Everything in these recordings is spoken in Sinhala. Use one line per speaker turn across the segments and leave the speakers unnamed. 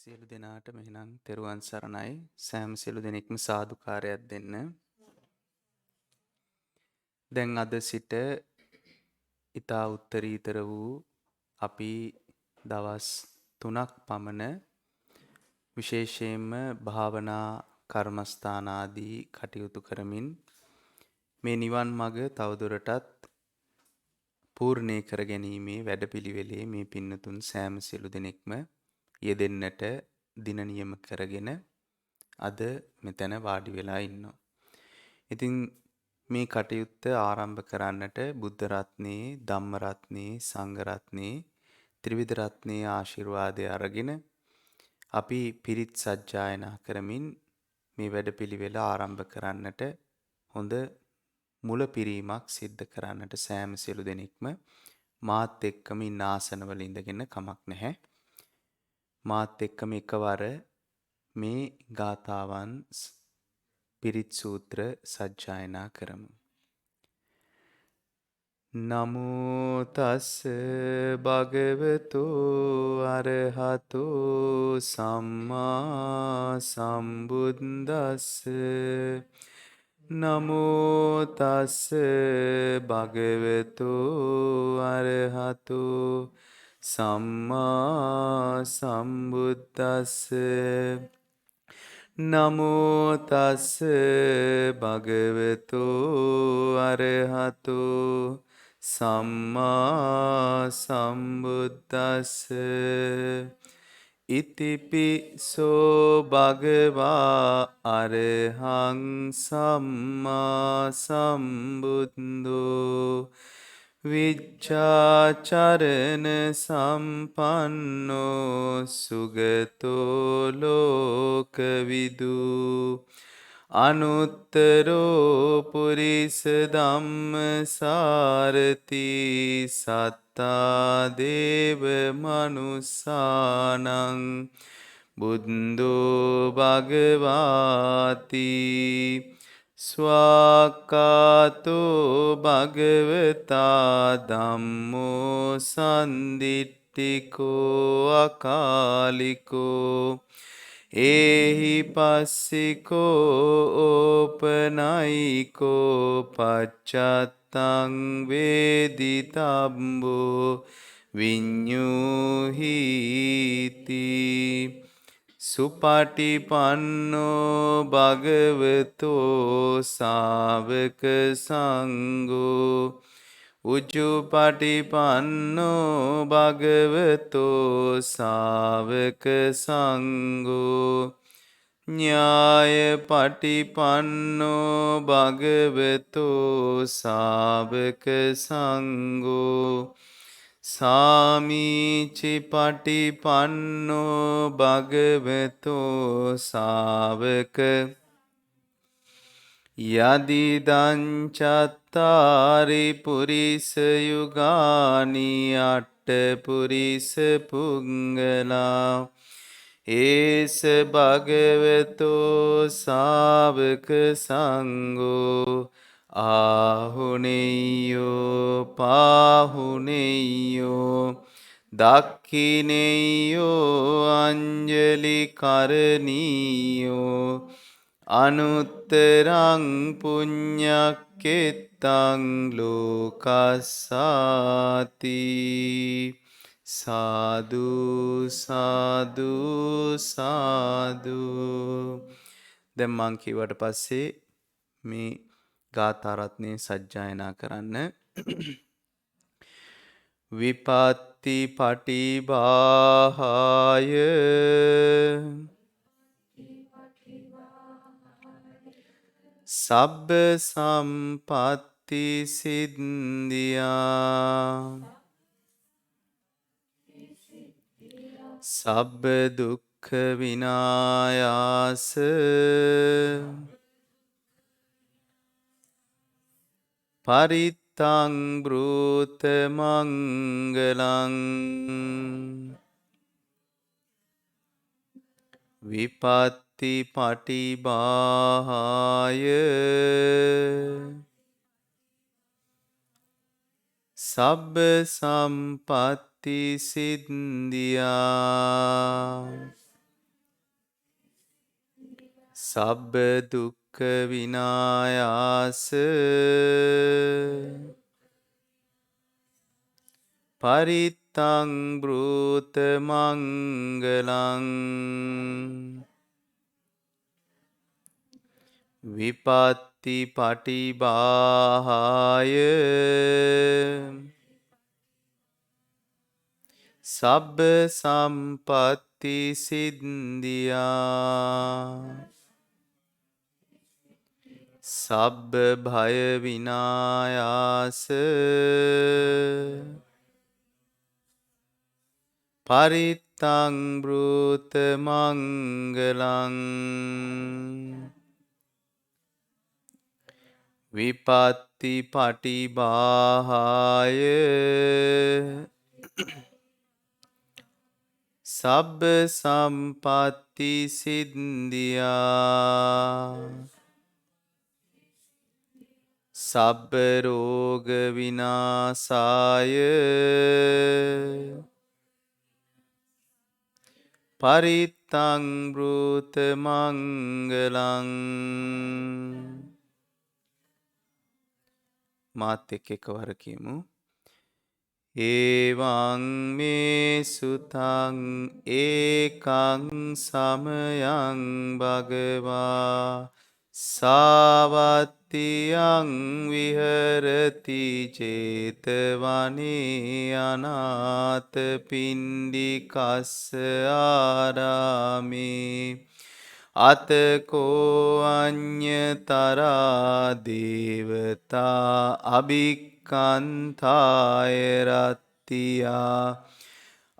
සියලු දෙනාට මෙහිනම් තෙරුවන් සරණයි. සෑම සියලු දෙනෙක්ම සාදුකාරයක් දෙන්න. දැන් අද සිට ඊතා උත්තරීතර වූ අපි දවස් 3ක් පමණ විශේෂයෙන්ම භාවනා කර්මස්ථාන ආදී කටයුතු කරමින් මේ නිවන් මඟ තවදුරටත් පූර්ණේ කර ගැනීමේ වැඩපිළිවෙලේ මේ පින්නතුන් සෑම සියලු දෙනෙක්ම යෙදෙන්නට දින නියම කරගෙන අද මෙතන වාඩි වෙලා ඉන්නවා. ඉතින් මේ කටයුත්ත ආරම්භ කරන්නට බුද්ධ රත්නයේ, ධම්ම රත්නයේ, සංඝ රත්නයේ, ත්‍රිවිධ රත්නයේ ආශිර්වාදය අරගෙන අපි පිරිත් සජ්ජායනා කරමින් මේ වැඩපිළිවෙල ආරම්භ කරන්නට හොඳ මුලපිරීමක් සිද්ධ කරන්නට සෑම සියලු දෙනෙක්ම මාත් එක්කම ඉන්න ආසනවල ඉඳගෙන කමක් නැහැ. මාත් එක්කම එකවර මේ ගාථාවන් පිරිත් සූත්‍ර සජ්ජායනා කරමු. නමෝ තස් භගවතු අරහතු සම්මා සම්බුද්දස්ස. නමෝ තස් භගවතු අරහතු සම්මා සම්බුද්දස්ස. නමෝ තස් භගවතු අරහතු සම්මා සම්බුද්දස්ස. ඉතිපිසෝ භගවා අරහං සම්මා සම්බුද්ධෝ විච්ඡාචරණ සම්පන්නෝ සුගතෝ ලෝකවිදු. අනුත්තරෝ පුරිස ධම්මසාරති සත්තා දේව මනුස්සානං බුද්ධෝ භගවාති. ස්වාක්ඛාතෝ භගවතා ධම්මෝ සන්දිට්ඨිකෝ අකාලිකෝ ඒහි පස්සිකෝ ඕපනයිකෝ පච්චත්තං වේදිතබ්බෝ විඤ්ඤුහීති. සුපටිපන්නෝ භගවතෝ ශාවක සංඝෝ උජුපටිපන්නෝ භගවතෝ ශාවක සංඝෝ ඤායපටිපන්නෝ භගවතෝ ශාවක සංඝෝ සාමීචි පටිපන්නෝ භගවතෝ ශාවක යදිදං චත්තාරි පුරිස යුගානි අට්ඨ පුරිස පුංගලා ඒස භගවතෝ ශාවක සංඝෝ ආහුනේයෝ පාහුනේයෝ දක්ඛිනේයෝ අංජලි කරණීයෝ අනුත්තරං පුඤ්ඤක්ඛෙත්තං ලෝකස්සාති. සාදු සාදු සාදු. දැන් මං කියවට පස්සේ මේ ගාථා රත්නේ සජ්ජායනා කරන්න. විපත්ති පටිභාහාය සබ්බ සම්පත්ති සිද්ධියා සබ්බ දුක්ඛ විනායාස පරිත්තං බ්‍රූත මංගලං. විපත්ති පටිභාහාය සබ්බ සම්පත්ති සිද්ධියා සබ්බ දුක්ඛ විනායාස පරිත්තං බ්‍රූත මංගලං විපත්ති පටිභාය සබ්බ සම්පත්ති සිද්ධියා සබ්බ භය විනායාස පරිත්තං බ්‍රූත මංගලං විපත්ති පටිභාය සබ්බ සම්පත්ති සිද්ධියා සබ්බ රෝග විනාසාය පරිත්තං බ්‍රූත මංගලං මාත් එක්ක එකවර කියමු. ඒවං මේ සුතං ඒකං සමයං භගවා සාවත්තියං විහරති චේතවනේ අනාථ පිණ්ඩිකස්ස ආරාමේ අතකෝ අඤ්ඤතරා දේවතා අභික්ඛන්තාය රත්තියා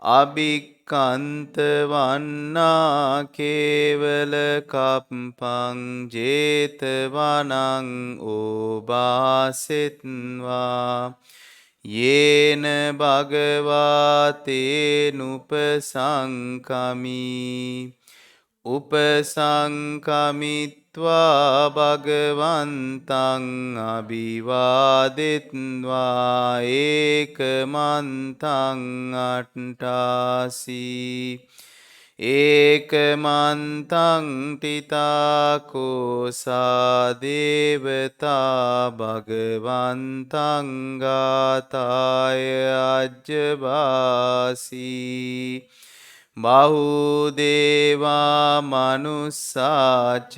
අභික්ඛන්ත වන්නා කේවල කප්පං ජේතවනං ඕභාසෙත්වා යේන භගවා තේනුපසංකමී උපසංකමිත්වා භගවන්තං අභිවාදෙත්වා ඒකමන්තං අට්ඨාසී ඒකමන්තං තිතාකෝසා දේවතා භගවන්තං ගාතාය අජ්ජවාසී බහුදේවා මනුස්සාච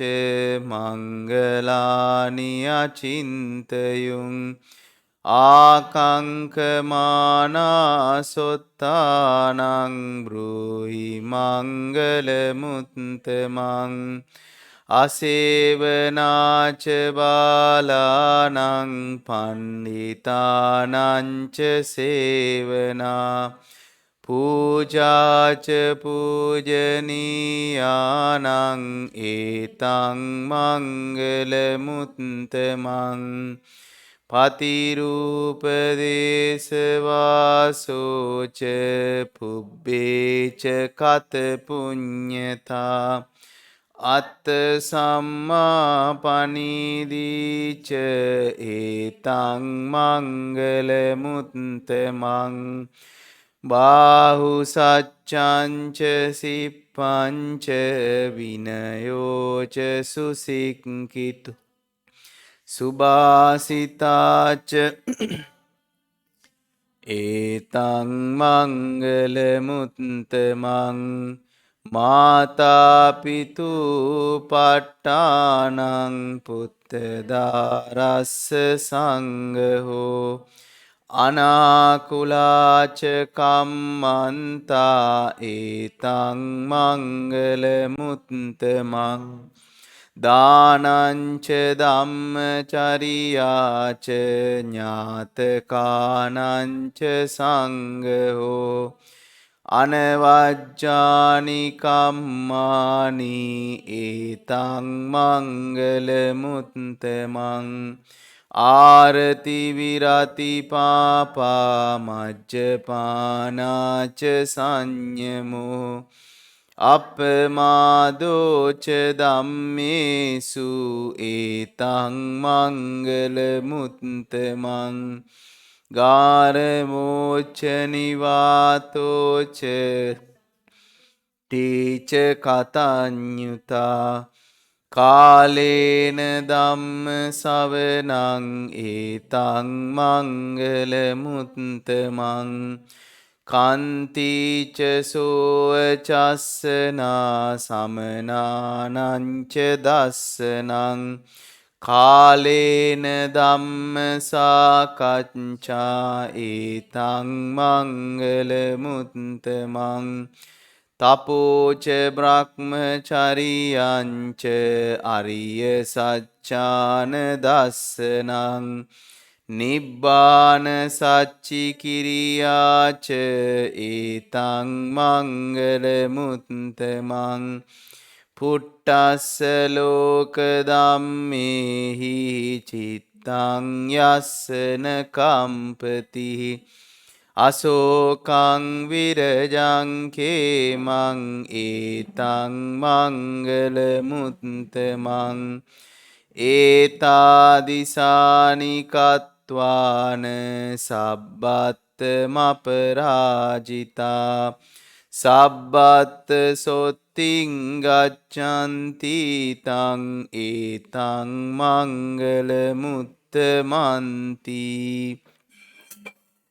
මංගලානි අචින්තයුං ආකංකමානාසොත්තානං බ්‍රූහි මංගලමුත්තමං අසේවනාච බාලානං පණ්ඩිතානංච සේවනා පූජාච පූජනීයානං ඒතං මංගල මුත්තමං පතිරූපදේශවාසෝච පුබ්බේච කත පුඤ්ඤතා අත්ත සම්මා පනිදීච ඒතං මංගල මුත්තමං බාහු සච්චංච සිප්පංච විනයෝච සුසික්ඛිතු සුභාසිතාච ඒතං මංගල මුත්තමං මාතා පිතු පට්ඨානං පුත්තදාරස්ස සංඝෝ අනාකුලාච කම්මන්තා ඒතං මංගල මුත්තමං දානංච ධම්මචරියාච ඥාතකානංච සංඝෝ අනවජ්ජානි කම්මානි ඒතං මංගල මුත්තමං ආරති විරති පාපා මජ්ජපානාච සංයමෝ අපමාදෝච ධම්මේසු ඒතං මංගල මුත්තමං ගාරමෝච නිවාතෝච තීච කතඤ්ඤුතා කාලේන ධම්ම සවනං ඒතං මංගල මුත්තමං කන්තිච සෝව චස්සනා සමනානංච දස්සනං කාලේන ධම්ම සාකච්ඡා ඒතං මංගල මුත්තමං තපෝච බ්‍රහ්මචරියංච අරිය සච්ඡාන දස්සනං නිබ්බාන සච්චි කිරියාච ඒතං මංගල මුත්තමං පුට්ටස්ස ලෝක ධම්මේහි චිත්තං යස්සන කම්පති අසෝකං විරජං කේමං ඒතං මංගල මුත්තමං ඒතාදිසානි කତ୍වාන සබ්බත් මපරාජිතා සබ්බත් සොත්තිං ගච්ඡanti තං ඒතං මංගල මුත්තමන්ති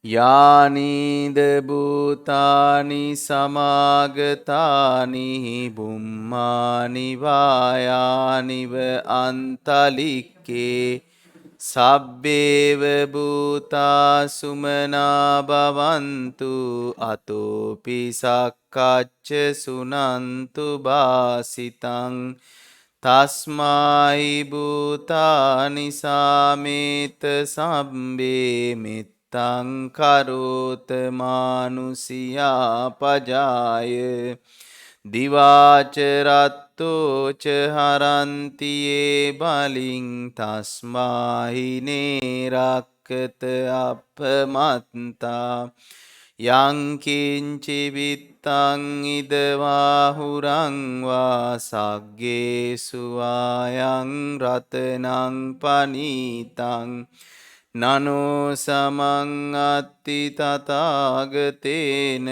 යානීද භූතානි සමාගතානි බුම්මානි වායානිව අන්තලික්කේ සබ්බේව භූතා සුමනා භවන්තු අතෝපි සක්කච්ඡ සුනන්තු බාසිතං තස්මායි භූතානි සාමේත සම්බේ මිත්තං කරෝත මානුසියා පජාය දිවාච රත්තෝච හරන්තියේ බලින් තස්මාහිනේ රක්කත අපමත්තා යංකින්චි විත්තං ඉදවාහුරං වා සග්ගේසු ආයං රතනං පනීතං නනෝ සමං අත්ති තථාගතේන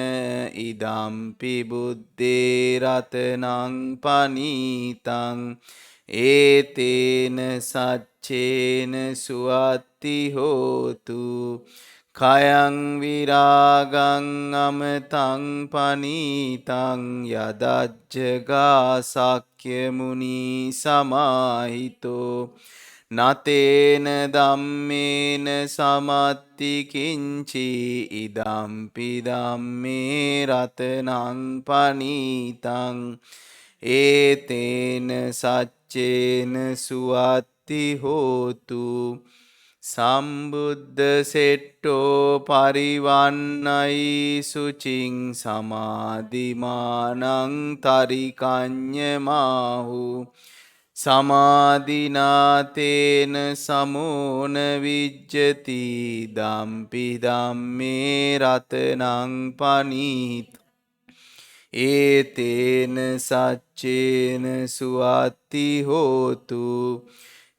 ඉදම්පි බුද්දේ රතනං පනීතං ඒතේන සච්චේන සුවත්ති හෝතු කයං විරාගං අමතං පනීතං යදජ්ජගා සක්්‍ය මුනි සමාහිතෝ නතේන ධම්මේන සමත්ති කිංචි ඉදම්පි ධම්මේ රතනං පනීතං ඒතේන සච්චේන සුවත්ති හෝතු සම්බුද්ධ සෙට්ටෝ පරිවන්නයි සුචින් සමාධිමානං තරිකඤ්ඤමාහු සමාධිනාතේන සමෝන විජ්ජති දම්පි ධම්මේ රතනං පනීත ඒතේන සච්චේන සුවත්ති හෝතු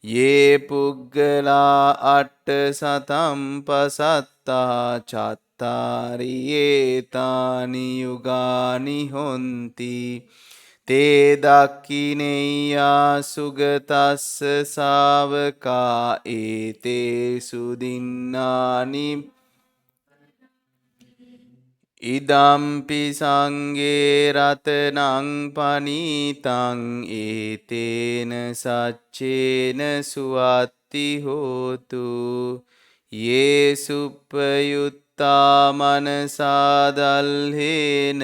යේ පුග්ගලා අට්ඨ සතම් පසත්තා චත්තාරි ඒතානි යුගානි හොන්ති තේ දක්ඛිනේයා සුගතස්ස ශාවකා ඒතේසු දින්නානි ඉදම්පි සංගේ රතනං පනීතං ඒතේන සච්චේන සුවත්ති හෝතු යේ සුප්පයුත්තා මනසා දල්හේන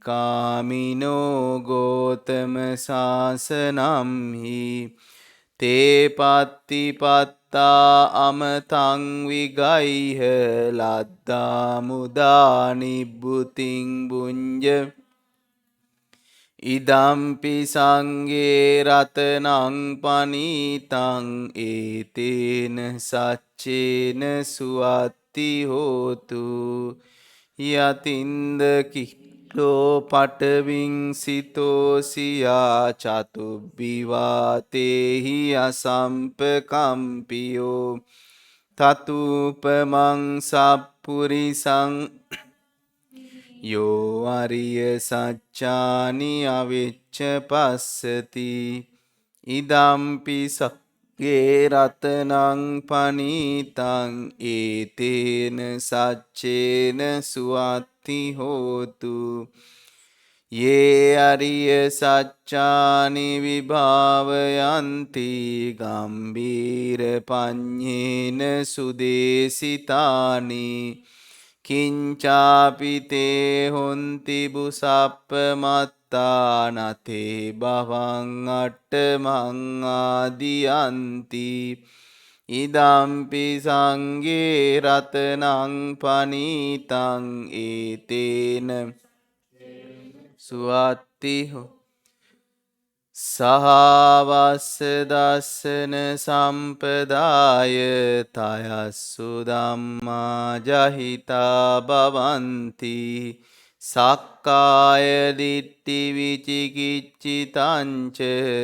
නික්කාමිනෝ ගෝතම සාසනම්හි තේ පත්තිපත්තා අමතං විගයිහ ලද්දා මුදා නිබ්බුතින් බුඤ්ජ ඉදම්පි සංගේ රතනං පනීතං ඒතේන සච්චේන සුවත්ති හෝතු යතින්ද කිලෝ පටවින් සිතෝසියා චතුබ්බිවාතේහි අසම්පකම්පියෝ තතුපමං සප්පුරිසං යෝ අරිය සච්චානි අවිච්ච පස්සති ඉදම්පි සක්ගේ රතනං පනීතං ඒතේන සච්චේන සුවත්ති හෝතු යේ අරිය සච්චානි විභාවයන්ති ගම්බීර පඤ්ඤේන සුදේසිතානි කිංචාපිතේ හොන්ති බුසප්ප මත්තානතේ බවං අට්ඨමං ආදියන්ති ඉදම්පි සංගේ රතනං පනීතං ඒතේන සුවත්ති සහවස්ස දස්සන සම්පදාය තයස්සු ධම්මා ජහිතා භවಂತಿ සක්කාය දිට්ඨි විචිකිච්ඡිතං ච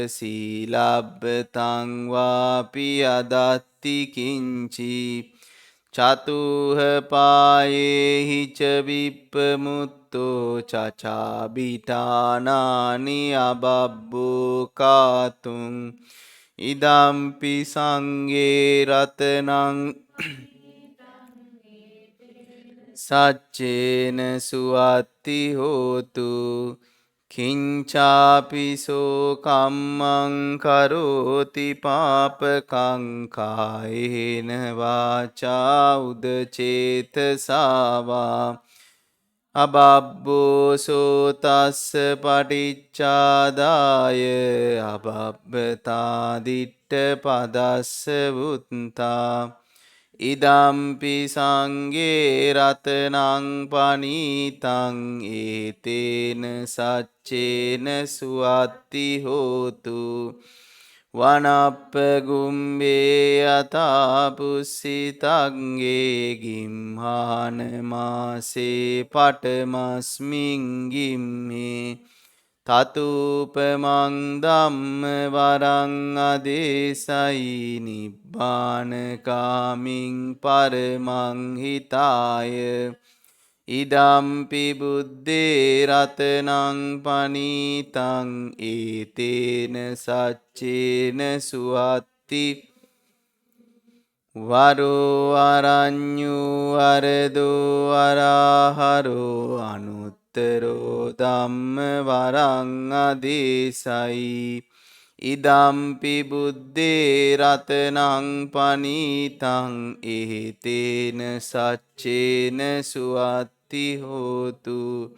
සීලබ්බතං වාපි අදත්ති කිංචි චතුහ පායේහි ච විප්පමුත්තෝ චචාබිඨානානි අබබ්බෝ කාතුං ඉදම්පි සංගේ රතනං සච්චේන සුවත්ති හෝතු කිංචාපිසෝ කම්මං කරෝති පාපකං කායේන වාචා උදචේතසාවා අබබ්බෝ සෝතස්ස පටිච්චාදාය අබබ්බතා දිට්ඨ පදස්ස වුත්තා ඉදම්පි සංගේ රතනං පනීතං ඒතේන සච්චේන සුවත්ති හෝතු වනප්ප ගුම්බේ යතා පුස්සිතංගේ ගිම්හාන මාසේ පටමස්මින් ගිම්මේ තතුපමං ධම්ම වරං අදේසයි නිබ්බානකාමින් පරමං හිතාය ඉදම්පි බුද්දේ රතනං පනීතං ඒතේන සච්චේන සුවත්ති වරෝ අරඤ්ඤෝ අරදෝ අරහරෝ අනුත්තරෝ ධම්ම වරං අදේසයි ඉදම්පි බුද්දේ රතනං පනීතං ඒතේන සච්චේන සුවත්ති හෝතු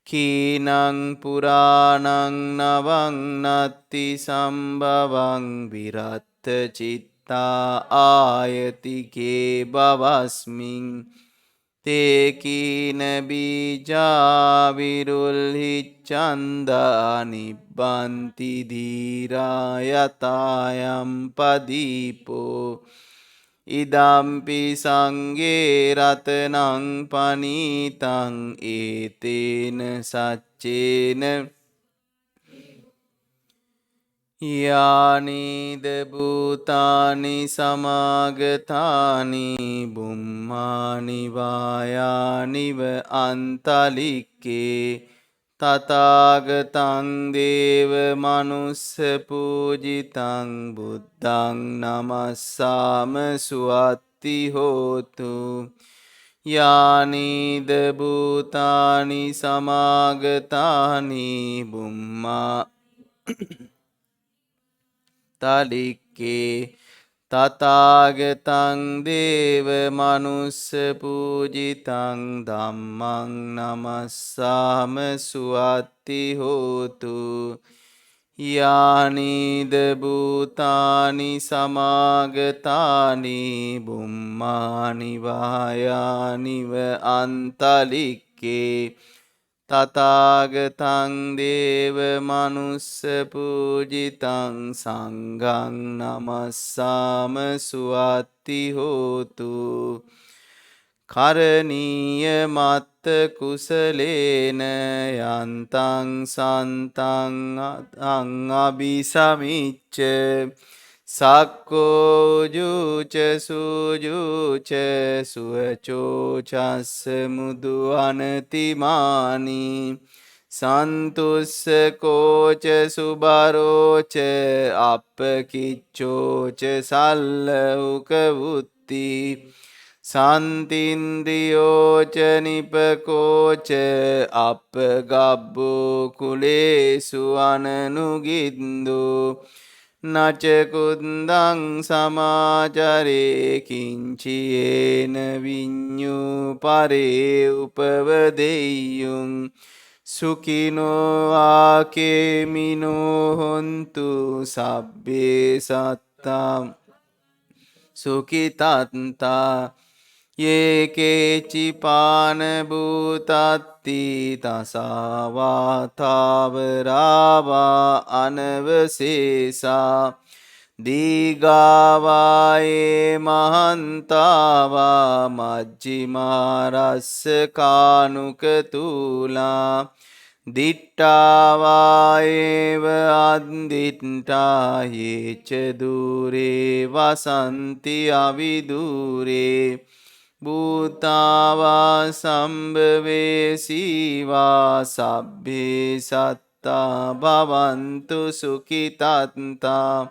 කීනං පුරාණං නවං නත්ති සම්භවං විරත්ත චිත්තා ආයතිකේ බවස්මින් තේකීන බීජා විරුල්හිච්ඡන්දා නිබ්බන්ති ධීරා යතායම් පදීපෝ ඉදම්පි සංගේ රතනං පනීතං ඒතේන සච්චේන යානිද භූතානි සමාගතානි බුම්මානි වායානිව අන්තලික්කේ තථාගතං දේව මනුස්ස පූජිතං බුද්ධං නමස්සාම සුවත්ති හෝතු යානිද භූතානි සමාගතානි බුම්මා තලික්කේ තථාගතං දේව මනුස්ස පූජිතං ධම්මං නමස්සාම සුවත්ති හෝතු යානිද භූතානි සමාගතානි බුම්මානි වායානිව අන්තලික්කේ තථාගතං දේව මනුස්ස පූජිතං සංඝං නමස්සාම සුවත්ති හෝතු කරණීය මත්ත කුසලේන යන්තං සන්තං අං අபிසමිච්ච සක්කෝ ජුච සුජුච සුවචෝ චස්ස මුදු අනතිමානි සන්තුස්සකෝච සුබරෝච අප්පකිච්චෝච සල්ලඋකවුත්ති සන්තින්ද්‍රියෝච නිපකෝච අප්පගබ්බෝ කුලේසු අනනුගින්දු නචකුන්දං සමාචරේ කිංචියේන විඤ්ඤු පරේ උපවදෙය්‍යුං සුඛිනෝ ආකේමිනෝ හොන්තු සබ්බේ සත්තා සුඛිතත්තා යේකේචි පාන භූතත්ති තසාවාතාවරාවා අනවසේසා දීගාවායේ මහන්තාවා මජ්ජිමාරස්ස කානුකතුලා දිට්ඨාවායේව අන්දිට්ඨා යේච දුරේ වසන්ති අවිදුරේ භූතාවා සම්භවේසීවා සබ්බේ සත්තා භවන්තු සුඛිතත්තා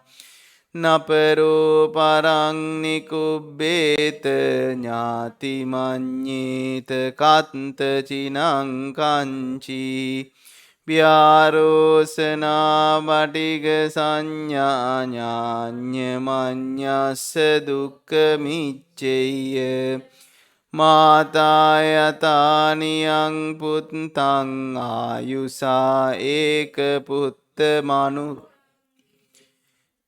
නපරෝ පරං නිකුබ්බේත ඥාති මඤ්ඤේත කත්ත චිනං කංචී ව්‍යාරෝසනා වටිග සංඥා ඥාඤ්ඤ මඤ්ඤස්ස දුක්ඛ මිච්ඡෙය්‍ය මාතා යතානියං පුත්තං ආයුසා ඒක පුත්ත මනු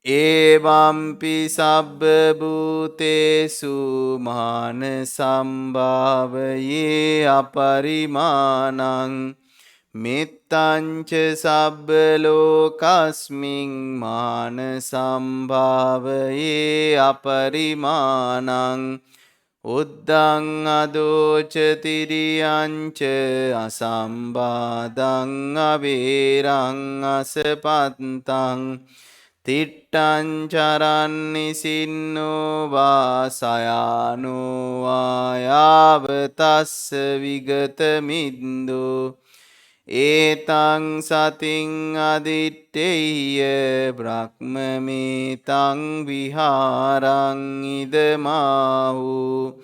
ඒවම්පි සබ්බ භූතේසු මාන සම්භාවයේ අපරිමාණං මෙත්තංච සබ්බ ලෝකස්මින් මාන සම්භාවයේ අපරිමාණං උද්දං අදෝච තිරියංච අසම්බාධං අවේරං අසපත්තං තිට්ඨං චරන්නිසින්නෝ වාසයානෝ වායාවතස්ස විගත මිද්දෝ ඒතං සතින් අදිත්තේය බ්‍රහ්මමේතං විහාරං ඉදමාහු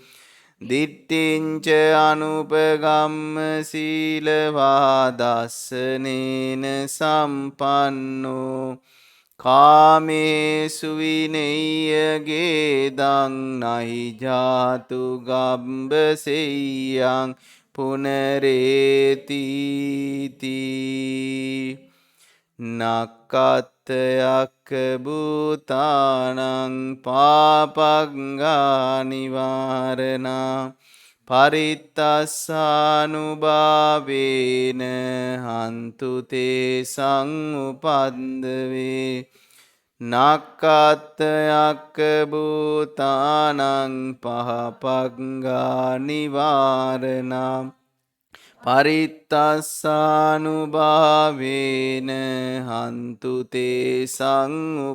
දිට්ඨිංච අනුපගම්ම සීලවා දස්සනේන සම්පන්නෝ කාමේසු විනෙය්‍යගේ දං නහි ජාතු ගම්බසෙය්‍යං පුනරේතිති නක්කත්තයක් භූතානං පාපග්ගා නිවාරණා පරිත්තස්සානුභාවේන හන්තු තේ සංඋපද්දවේ නක්කත්තයක් භූතානං පහපග්ගා නිවාරණා පරිත්තස්සානුභාවේන හන්තු තේ සංඋපද්දවේ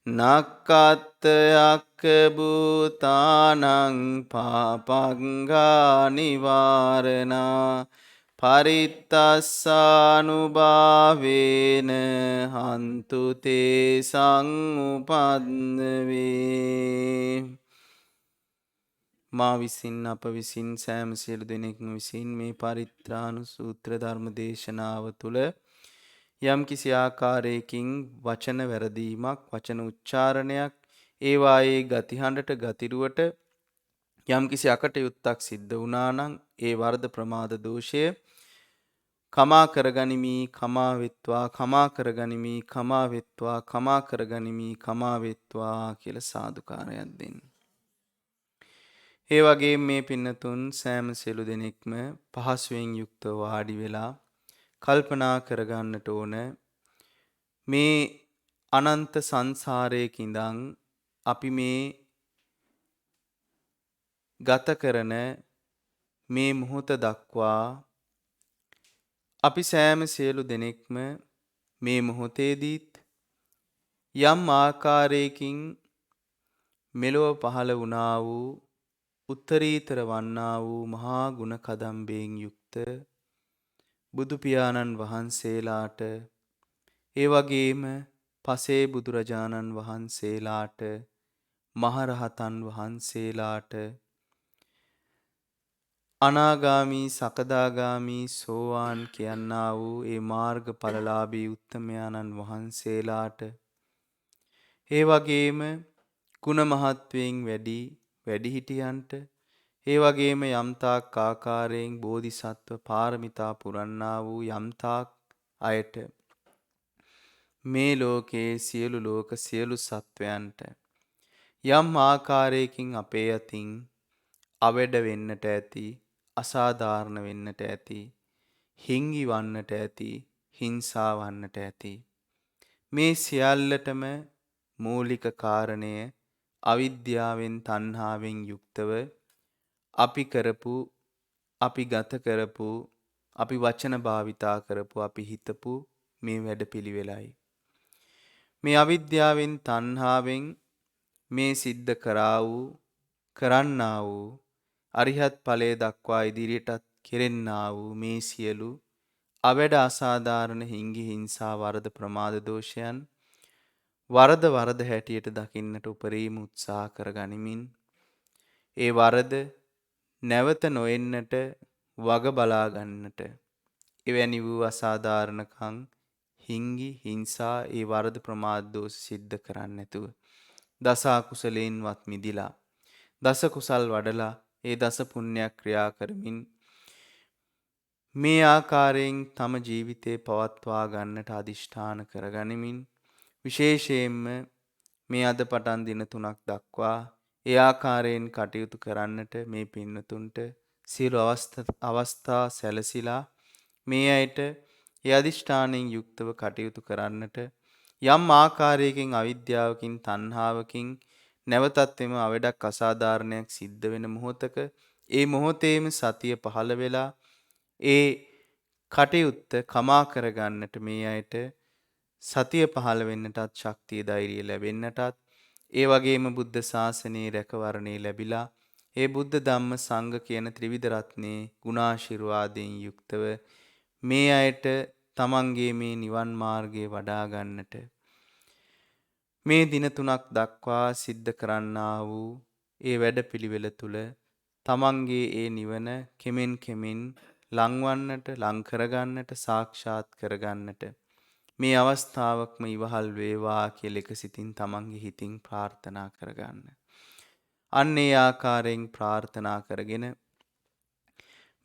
නක්කත්තයක් භූතානං පාපග්ගා නිවාරණා පරිත්තස්සානුභාවේන හන්තු තේ සංඋපද්දවේ මා විසින් අප විසින් සෑම සියලු දෙනෙක්ම විසින් මේ පරිත්‍රාණ සූත්‍ර ධර්ම දේශනාව තුළ යම් කිසි ආකාරයකින් වචන වැරදීමක් වචන උච්චාරණයක් ඒවායේ ගතිහඬට ගතිරුවට යම් කිසි අකටයුත්තක් සිද්ධ වුණා නම් ඒ වරද ප්‍රමාද දෝෂය කමා කරගනිමි කමා වෙත්වා කමා කරගනිමි කමා වෙත්වා කමා කරගනිමි කමා වෙත්වා කියලා සාදුකාරයක් දෙන්න. ඒ වගේ මේ පින්නතුන් සෑම සියලු දෙනෙක්ම පහසුවෙන් යුක්තව වාඩි වෙලා කල්පනා කරගන්නට ඕන මේ අනන්ත සංසාරයක ඉඳන් අපි මේ ගත කරන මේ මොහොත දක්වා අපි සෑම සියලු දෙනෙක්ම මේ මොහොතේදීත් යම් ආකාරයකින් මෙලොව පහළ වුණා වූ උත්තරීතර වන්නා වූ මහා ගුණ කදම්බයෙන් යුක්ත බුදු පියාණන් වහන්සේලාට ඒ වගේම පසේ බුදුරජාණන් වහන්සේලාට මහරහතන් වහන්සේලාට අනාගාමී සකදාගාමී සෝවාන් කියන්නා වූ ඒ මාර්ගඵලලාභී උත්තමයාණන් වහන්සේලාට ඒ වගේම ගුණ මහත්වයෙන් වැඩිහිටියන්ට ඒ වගේම යම්තාක් ආකාරයෙන් බෝධිසත්ව පාරමිතා පුරන්නා වූ යම්තාක් අයට මේ ලෝකයේ සියලු ලෝක සියලු සත්වයන්ට යම් ආකාරයකින් අපේ අතින් අවැඩ වෙන්නට ඇති අසාධාරණ වෙන්නට ඇති හිංගි වන්නට ඇති හිංසා වන්නට ඇති මේ සියල්ලටම මූලික කාරණය අවිද්‍යාවෙන් තණ්හාවෙන් යුක්තව අපි කරපු අපි ගත කරපු අපි වචන භාවිතා කරපු අපි හිතපු මේ වැඩපිළිවෙලයි මේ අවිද්‍යාවෙන් තණ්හාවෙන් මේ සිද්ධ කරා වූ කරන්නා වූ අරිහත් ඵලයේ දක්වා ඉදිරියටත් කෙරෙන්නා වූ මේ සියලු අවැඩ අසාධාරණ හිංගි හිංසා වරද ප්‍රමාද දෝෂයන් වරද හැටියට දකින්නට උපරිම උත්සාහ කර ගනිමින් ඒ වරද නැවත නොෙන්නට වග බලා ගන්නට එවැනි වූ අසාධාරණකම් හිංගි හිංසා ඒ වරද ප්‍රමාද දෝෂ සිද්ධ කරන්නේ නැතුව දස අකුසලයෙන්වත් මිදිලා දස කුසල් වඩලා ඒ දස පුණ්‍යක් ක්‍රියා කරමින් මේ ආකාරයෙන් තම ජීවිතේ පවත්වා ගන්නට අදිෂ්ඨාන කරගනිමින් විශේෂයෙන්ම මේ අද පටන් දින 3ක් දක්වා ඒ ආකාරයෙන් කටයුතු කරන්නට මේ පින්නතුන්ට සියලු අවස්ථා සැලසිලා මේ අයට ඒ අදිෂ්ඨානයෙන් යුක්තව කටයුතු කරන්නට යම් ආකාරයකින් අවිද්‍යාවකින් තණ්හාවකින් නැවතත් එම අවඩක් අසාධාරණයක් සිද්ධ වෙන මොහොතක ඒ මොහොතේම සතිය පහළ වෙලා ඒ කටයුත්ත කමා කරගන්නට මේ අයට සතිය පහළ වෙන්නටත් ශක්තිය ධෛර්යය ලැබෙන්නටත් ඒ වගේම බුද්ධ ශාසනයේ රැකවරණේ ලැබිලා ඒ බුද්ධ ධම්ම සංඝ කියන ත්‍රිවිධ රත්නයේ ගුණාශිර්වාදයෙන් යුක්තව මේ අයට තමන්ගේ මේ නිවන් මාර්ගය වඩා ගන්නට මේ දින 3ක් දක්වා සිද්ධ කරන්නා වූ ඒ වැඩපිළිවෙල තුල තමන්ගේ ඒ නිවන කෙමෙන් කෙමෙන් ලංවන්නට ලං කරගන්නට සාක්ෂාත් කරගන්නට මේ අවස්ථාවක්ම ඉවහල් වේවා කියලා එකසිතින් තමන්ගේ හිතින් ප්‍රාර්ථනා කරගන්න. අන්න ඒ ආකාරයෙන් ප්‍රාර්ථනා කරගෙන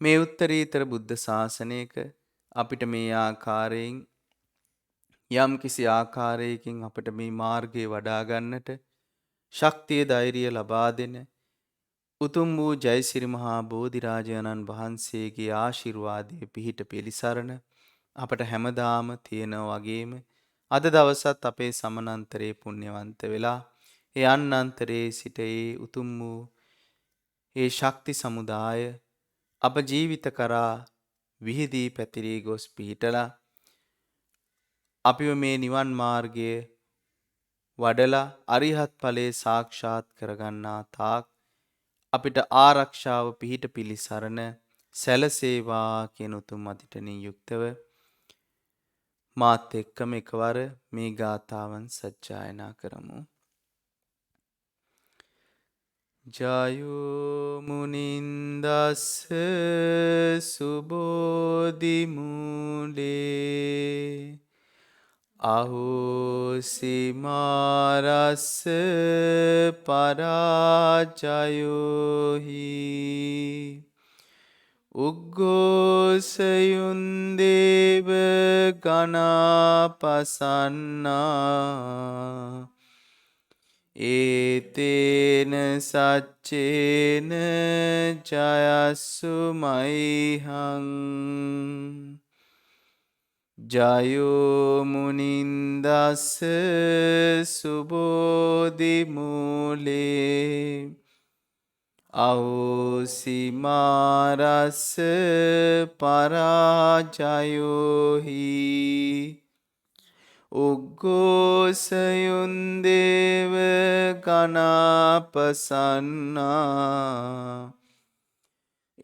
මේ උත්තරීතර බුද්ධ ශාසනයක අපිට මේ ආකාරයෙන් යම් කිසි ආකාරයකින් අපිට මේ මාර්ගය වඩා ගන්නට ශක්තිය ධෛර්යය ලබා දෙන උතුම් වූ ජයසිරි මහා බෝධිරාජාණන් වහන්සේගේ ආශිර්වාදයේ පිහිට පිළිසරණ අපට හැමදාම තියෙනවා වගේම අද දවසත් අපේ සමනන්තරේ පුණ්‍යවන්ත වෙලා ඒ අන්නන්තරේ සිට ඒ උතුම් වූ ඒ ශක්ති සමුදාය අප ජීවිත කරා විහිදී පැතිරී ගොස් පිහිටලා අපිව මේ නිවන් මාර්ගයේ වඩලා අරිහත් ඵලයේ සාක්ෂාත් කරගන්නා තාක් අපිට ආරක්ෂාව පිහිට පිළිසරණ සැලසේවා කියන උතුම් අධිඨනින් යුක්තව මාත් එක්කම එකවර මේ ගාථාවන් සජ්ජායනා කරමු. ජයෝ මුනින්දස්ස සුබෝධි මූලේ අහෝසි මාරස්ස පරාජයෝහි උග්ගෝසයුන් දේව ගනාපසන්නා ඒතේන සච්චේන ජයස්සු මයිහං ජයෝ මුනින්දස්ස සුබෝධි මූලේ අහෝසි මාරස්ස පරාජයෝහි උග්ගෝසයුන් දේව ගනාපසන්නා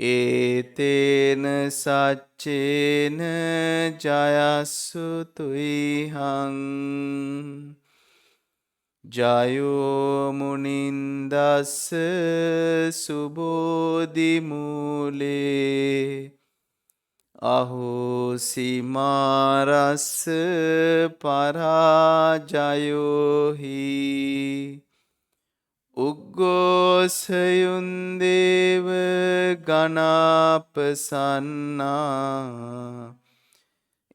ඒතේන සච්චේන ජයස්සු තුයිහං ජයෝමුනින්දස්ස සුබෝධිමූලේ අහෝසිමාරස්ස පරාජයෝහි උග්ගෝසයුන්දේව ගනාපසන්නා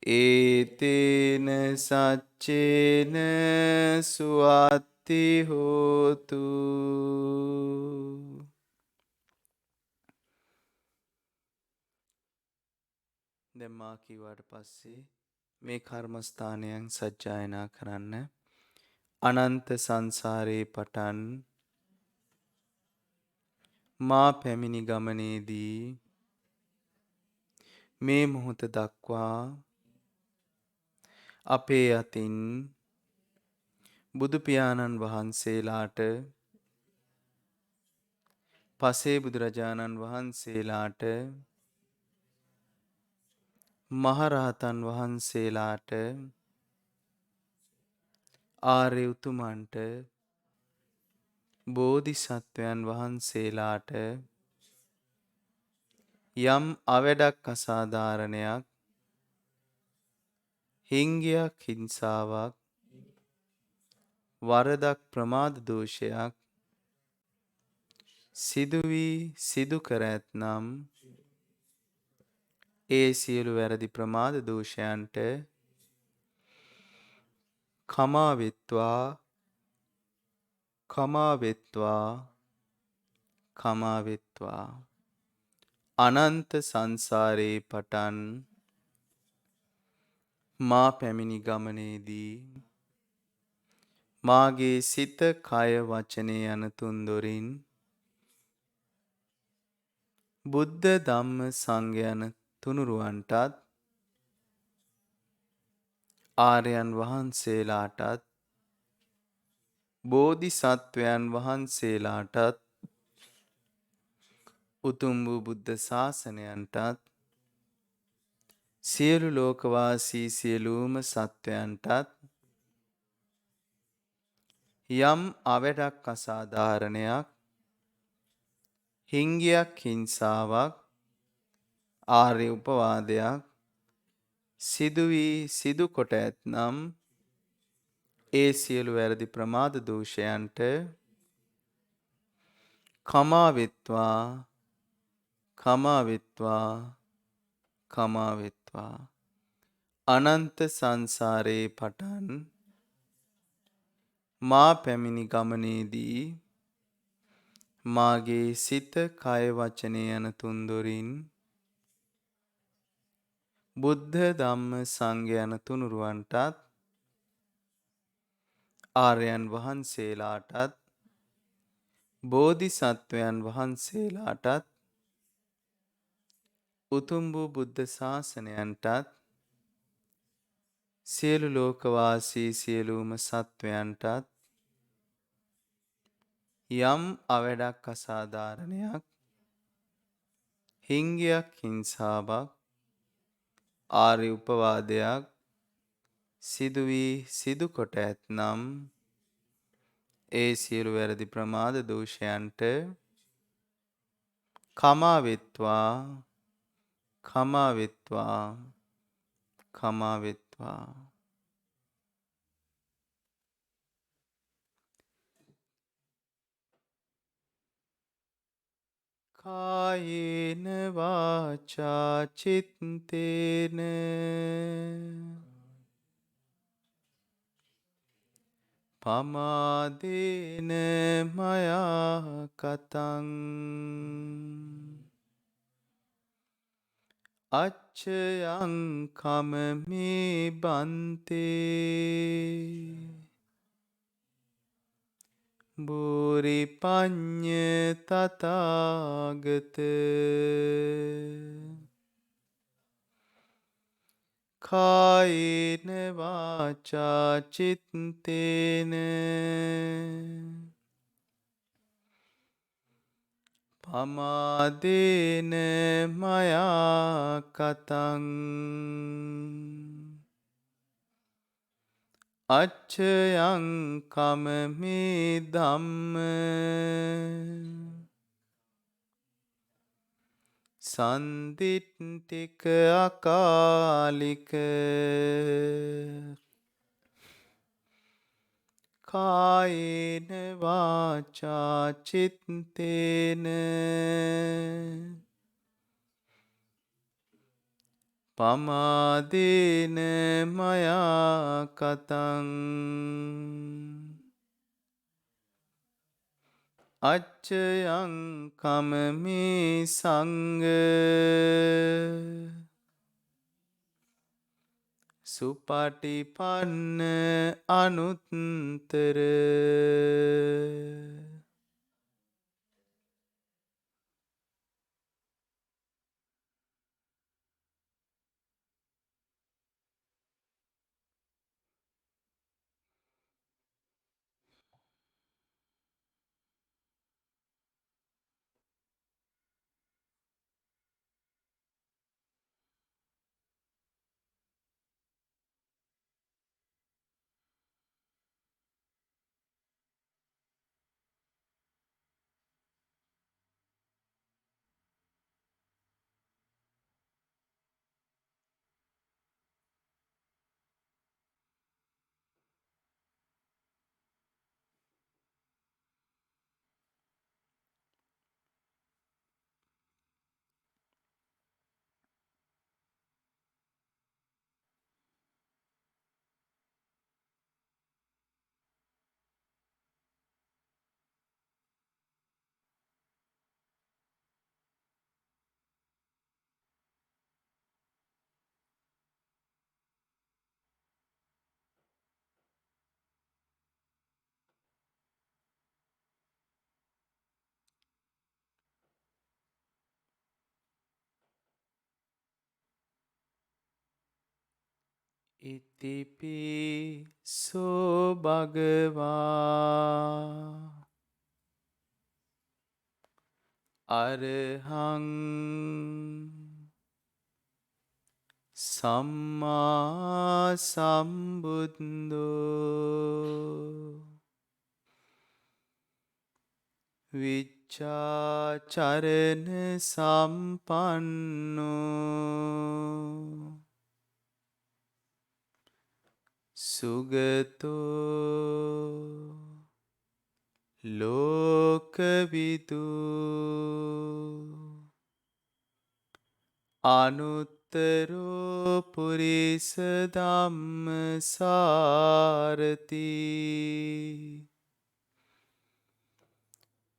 ඒතේන සච්චේන සුවත්ති හෝතු. දැන් මා කිව්වට පස්සේ මේ කර්මස්ථානයන් සජ්ජායනා කරන්න. අනන්ත සංසාරේ පටන් මා පැමිණි ගමනේදී මේ මොහොත දක්වා අපේ අතින් බුදු පියාණන් වහන්සේලාට පසේ බුදුරජාණන් වහන්සේලාට මහරහතන් වහන්සේලාට ආර්ය උතුමන්ට බෝධිසත්වයන් වහන්සේලාට යම් අවැඩක් අසාධාරණයක් හිංගියක් හිංසාවක් වරදක් ප්‍රමාද දෝෂයක් සිදු වී සිදු කර ඇතනම් ඒ සියලු වැරදි ප්‍රමාද දෝෂයන්ට කමා වෙත්වා කමා වෙත්වා කමා වෙත්වා. අනන්ත සංසාරේ පටන් මා පැමිණි ගමනේදී මාගේ සිත කය වචනය යන තුන්දොරින් බුද්ධ ධම්ම සංඝ යන තුනුරුවන්ටත් ආර්යයන් වහන්සේලාටත් බෝධිසත්වයන් වහන්සේලාටත් උතුම් වූ බුද්ධ ශාසනයන්ටත් සියලු ලෝකවාසී සියලුම සත්වයන්ටත් යම් අවැඩක් අසාධාරණයක් හිංගියක් හිංසාවක් ආර්ය උපවාදයක් සිදු වී සිදු කොට ඇතනම් ඒ සියලු වැරදි ප්‍රමාද දෝෂයන්ට කමා වෙත්වා කමා වෙත්වා කමා වෙත්වා. අනන්ත සංසාරේ පටන් මා පැමිණි ගමනේදී මාගේ සිත කය වචනය යන තුන්දොරින් බුද්ධ ධම්ම සංඝ යන තුනුරුවන්ටත් ආර්යයන් වහන්සේලාටත් බෝධිසත්වයන් වහන්සේලාටත් උතුම් වූ බුද්ධ ශාසනයන්ටත් සියලු ලෝකවාසී සියලුම සත්වයන්ටත් යම් අවැඩක් අසාධාරණයක් හිංගියක් හිංසාවක් ආර්ය උපවාදයක් සිදු වී සිදු කොට ඇතනම් ඒ සියලු වැරදි ප්‍රමාද දෝෂයන්ට කමා වෙත්වා කමා වෙත්වා කමා වෙත්වා. කායේන වාචා චිත්තේන පමාදේන මයා කතං අච්චයං කමමේ බන්තේ බුරිපඤ්ඤ තථාගත කායේන වාචා චිත්තේන පමාදේන මයා කතං අච්චයං කමමේ ධම්ම සන්දිට්ඨික අකාලික කායේන වාචා චිත්තේන පමාදේන මයා කතං අච්චයං කමමේ සංඝ සුපටිපන්න අනුත්තර ඉතිපිසෝ භගවා අරහං සම්මා සම්බුද්ධෝ විච්ඡාචරණ සම්පන්නෝ සුගතෝ ලෝකවිදු අනුත්තරෝ පුරිස ධම්මසාරති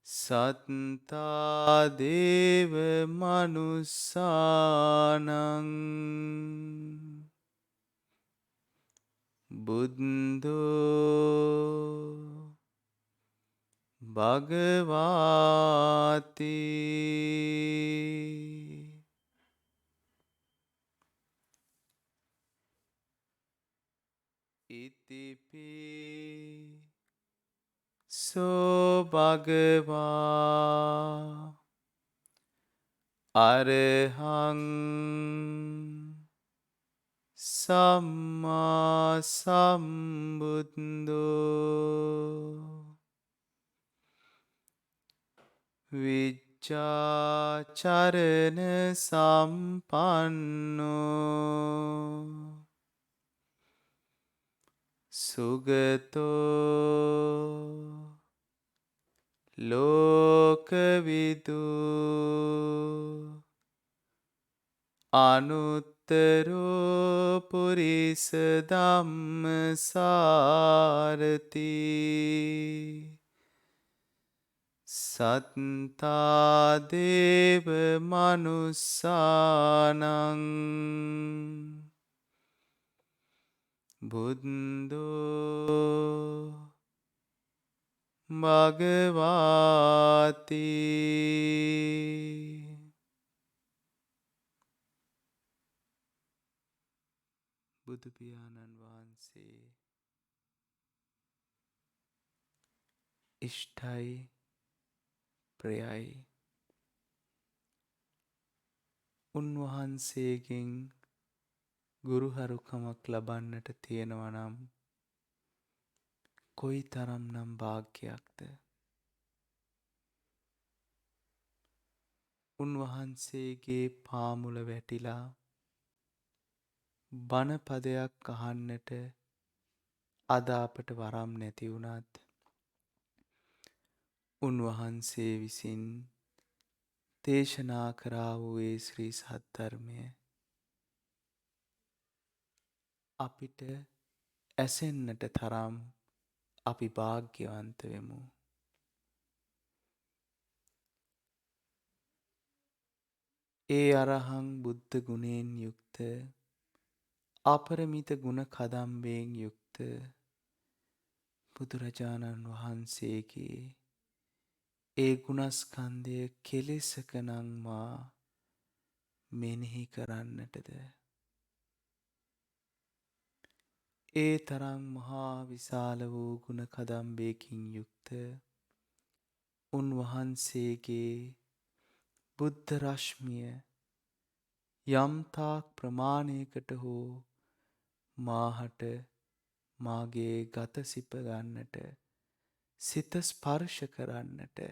සත්තා දේව මනුස්සානං බුද්ධෝ භගවාති ඉතිපි සෝ භගවා අරහං සම්මා සම්බුද්ධෝ විච්ඡාචරණ සම්පන්නෝ සුගතෝ ලෝකවිදු අනුත්තරෝ පුරිස ධම්මසාරති සත්තා දේව මනුස්සානං බුද්ධෝ භගවාති බුදු පියාණන් වහන්සේ ඉෂ්ඨයි ප්‍රියයි උන්වහන්සේගෙන් ගුරුහරුකමක් ලබන්නට තියෙනවා නම් කොයි තරම් නම් භාග්‍යයක්ද. උන්වහන්සේගේ පාමුල වැටිලා බණපදයක් අහන්නට අද අපට වරම් නැති වුණත් උන්වහන්සේ විසින් දේශනා කරා වූ ඒ ශ්‍රී සද්ධර්මය අපිට ඇසෙන්නට තරම් අපි භාග්‍යවන්ත වෙමු. ඒ අරහං බුද්ධ ගුණයෙන් යුක්ත අපරමිත ගුණ කදම්බයෙන් යුක්ත බුදුරජාණන් වහන්සේගේ ඒ ගුණස්කන්ධය කෙලෙසක නම් මා මෙනෙහි කරන්නටද. ඒ තරම් මහා විශාල වූ ගුණ කදම්බයකින් යුක්ත උන්වහන්සේගේ බුද්ධ රශ්මිය යම්තාක් ප්‍රමාණයකට හෝ මාහට මාගේ ගත සිප ගන්නට සිත ස්පර්ශ කරන්නට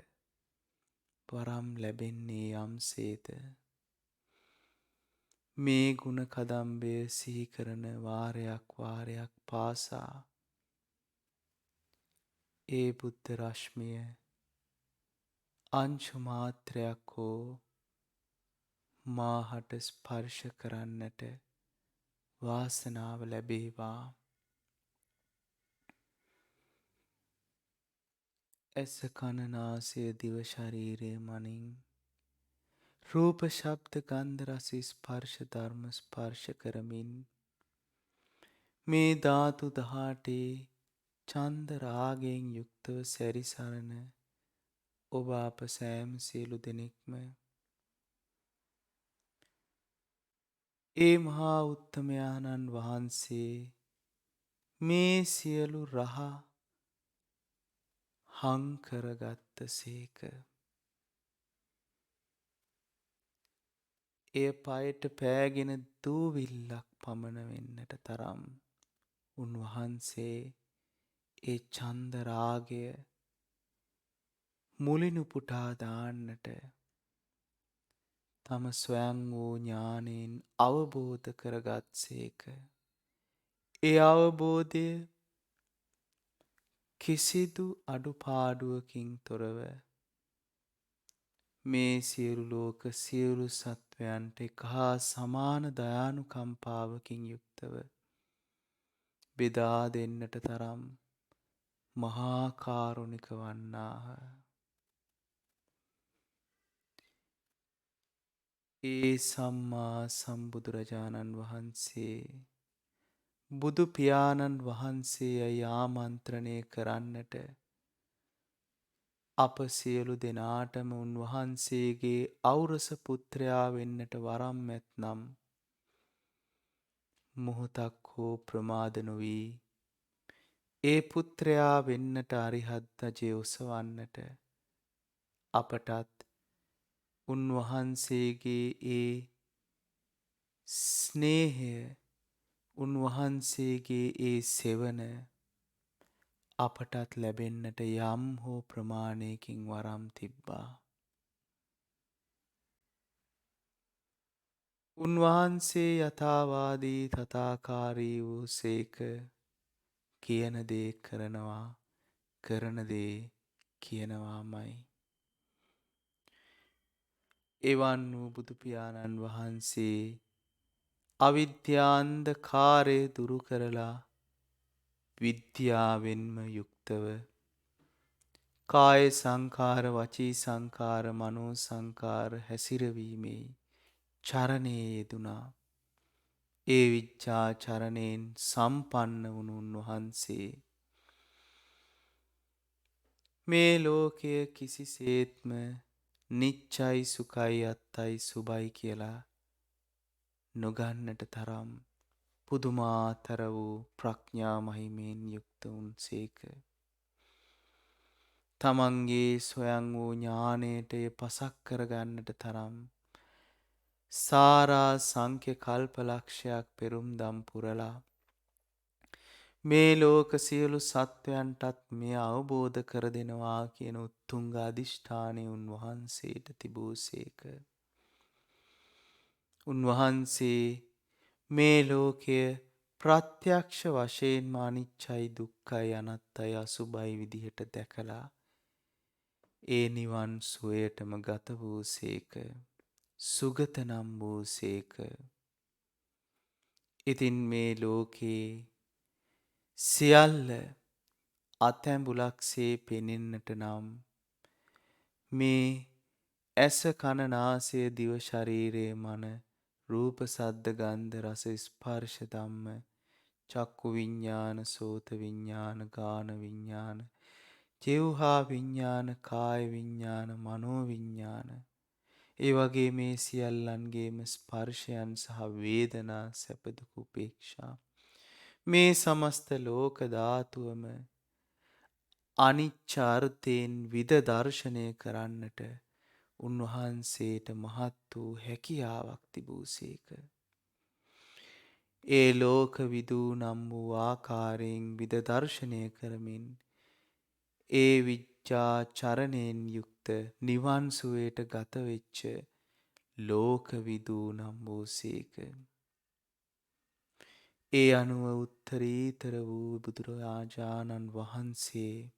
වරම් ලැබෙන්නේ යම්සේද. මේ ගුණ කදම්බය සිහි කරන වාරයක් වාරයක් පාසා ඒ බුද්ධ රශ්මිය අංශු මාත්‍රයක් හෝ මාහට ස්පර්ශ කරන්නට වාසනාව ලැබේවා. ඇස කන නාසය දිව ශරීරය මනින් රූප ශබ්ද ගන්ධ රස ස්පර්ශ ධර්ම ස්පර්ශ කරමින් මේ ධාතු 18 ඡන්ද රාගයෙන් යුක්තව සැරිසරන ඔබ අප සෑම සියලු දෙනෙක්ම ඒ මහා උත්තමයාණන් වහන්සේ මේ සියලු රහ හංකරගත්ත සේක. එය පයට පෑගෙන දූවිල්ලක් පමණ වෙන්නට තරම් උන්වහන්සේ ඒ ඡන්ද රාගය මුලිනුපුටා දාන්නට තම ස්වයං වූ ඥානයෙන් අවබෝධ කරගත් සේක. ඒ අවබෝධය කිසිදු අඩුපාඩුවකින් තොරව මේ සියලු ලෝක සියලු සත්වයන්ට එක හා සමාන දයානුකම්පාවකින් යුක්තව බෙදා දෙන්නට තරම් මහා කාරුණික වන්නාහ. ඒ සම්මා සම්බුදුරජාණන් වහන්සේ බුදු පියාණන් වහන්සේ ආමන්ත්‍රණය කරන්නට අප සියලු දෙනාටම උන්වහන්සේගේ ඖරස පුත්‍රයා වෙන්නට වරම් ඇත්නම් මොහොතක් හෝ ප්‍රමාද නොවී ඒ පුත්‍රයා වෙන්නට අරිහත් ධජය ඔසවන්නට අපටත් උන්වහන්සේගේ ඒ ස්නේහය උන්වහන්සේගේ ඒ සෙවන අපටත් ලැබෙන්නට යම් හෝ ප්‍රමාණයකින් වරම් තිබ්බා. උන්වහන්සේ යථාවාදී තථාකාරී වූ සේක කියන දේ කරනවා කරන දේ කියනවාමයි. එවන් වූ බුදු පියාණන් වහන්සේ අවිද්‍යාන්ධකාරය දුරු කරලා විද්‍යාවෙන්ම යුක්තව කාය සංකාර වචී සංකාර මනෝ සංකාර හැසිරවීමේ චරණයේ යෙදුනා. ඒ විච්ඡා චරණයෙන් සම්පන්න වුණු උන්වහන්සේ මේ ලෝකය කිසිසේත්ම නිච්චයි සුඛයි අත්තයි සුභයි කියලා නොගන්නට තරම් පුදුමාතර වූ ප්‍රඥා මහිමයෙන් යුක්ත වුන්සේක. තමන්ගේ ස්වයං වූ ඥානයට එය පසක් කරගන්නට තරම් සාරා සංඛ්‍ය කල්පලක්ෂයක් පෙරුම් දම් පුරලා මේ ලෝක සියලු සත්වයන්ටත් මෙය අවබෝධ කර දෙනවා කියන උත්තුංග අධිෂ්ඨානය උන්වහන්සේට තිබූසේක. උන්වහන්සේ මේ ලෝකය ප්‍රත්‍යක්ෂ වශයෙන්ම අනිච්චයි දුක්ඛයි අනාත්තයි අසුභයි විදිහට දැකලා ඒ නිවන් සුවයටම ගත වූසේක. සුගත නම් වූසේක. ඉතින් මේ ලෝකේ සියල්ල අතැඹුලක්සේ පෙනෙන්නට නම් මේ ඇස කන නාසය දිව ශරීරය මන රූප සද්ද ගන්ධ රස ස්පර්ශ ධම්ම චක්කු විඤ්ඤාණ සෝත විඤ්ඤාණ ගාන විඤ්ඤාණ ජීවහා විඤ්ඤාණ කාය විඤ්ඤාණ මනෝ විඤ්ඤාණ ඒ වගේ මේ සියල්ලන්ගේම ස්පර්ශයන් සහ වේදනා සැප දුක උපේක්ෂා මේ සමස්ත ලෝක ධාතුවම අනිච්ච අර්ථයෙන් විද දර්ශනය කරන්නට උන්වහන්සේට මහත් වූ හැකියාවක් තිබූසේක. ඒ ලෝක විදූ නම් වූ ආකාරයෙන් විද දර්ශනය කරමින් ඒ විච්ඡා චරණයෙන් යුක්ත නිවන් සුවයට ගත වෙච්ච ලෝක විදූ නම් වූසේක. ඒ අනුව උත්තරීතර වූ බුදුරජාණන් වහන්සේ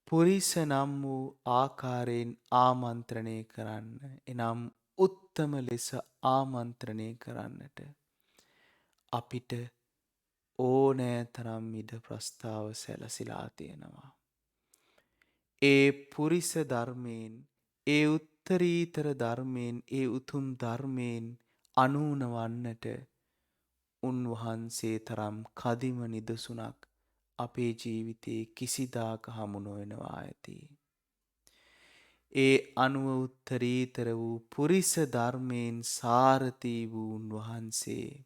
පුරිස නම් වූ ආකාරයෙන් ආමන්ත්‍රණය කරන්න එනම් උත්තම ලෙස ආමන්ත්‍රණය කරන්නට අපිට ඕනෑ තරම් ඉඩ ප්‍රස්ථාව සැලසිලා තියෙනවා. ඒ පුරිස ධර්මයෙන් ඒ උත්තරීතර ධර්මයෙන් ඒ උතුම් ධර්මයෙන් අනූනවන්නට උන්වහන්සේ තරම් කදිම නිදසුනක් අපේ ජීවිතයේ කිසිදාක හමු නොවනවා ඇති. ඒ අනුව උත්තරීතර වූ පුරිස ධර්මයෙන් සාරථී වූ උන්වහන්සේ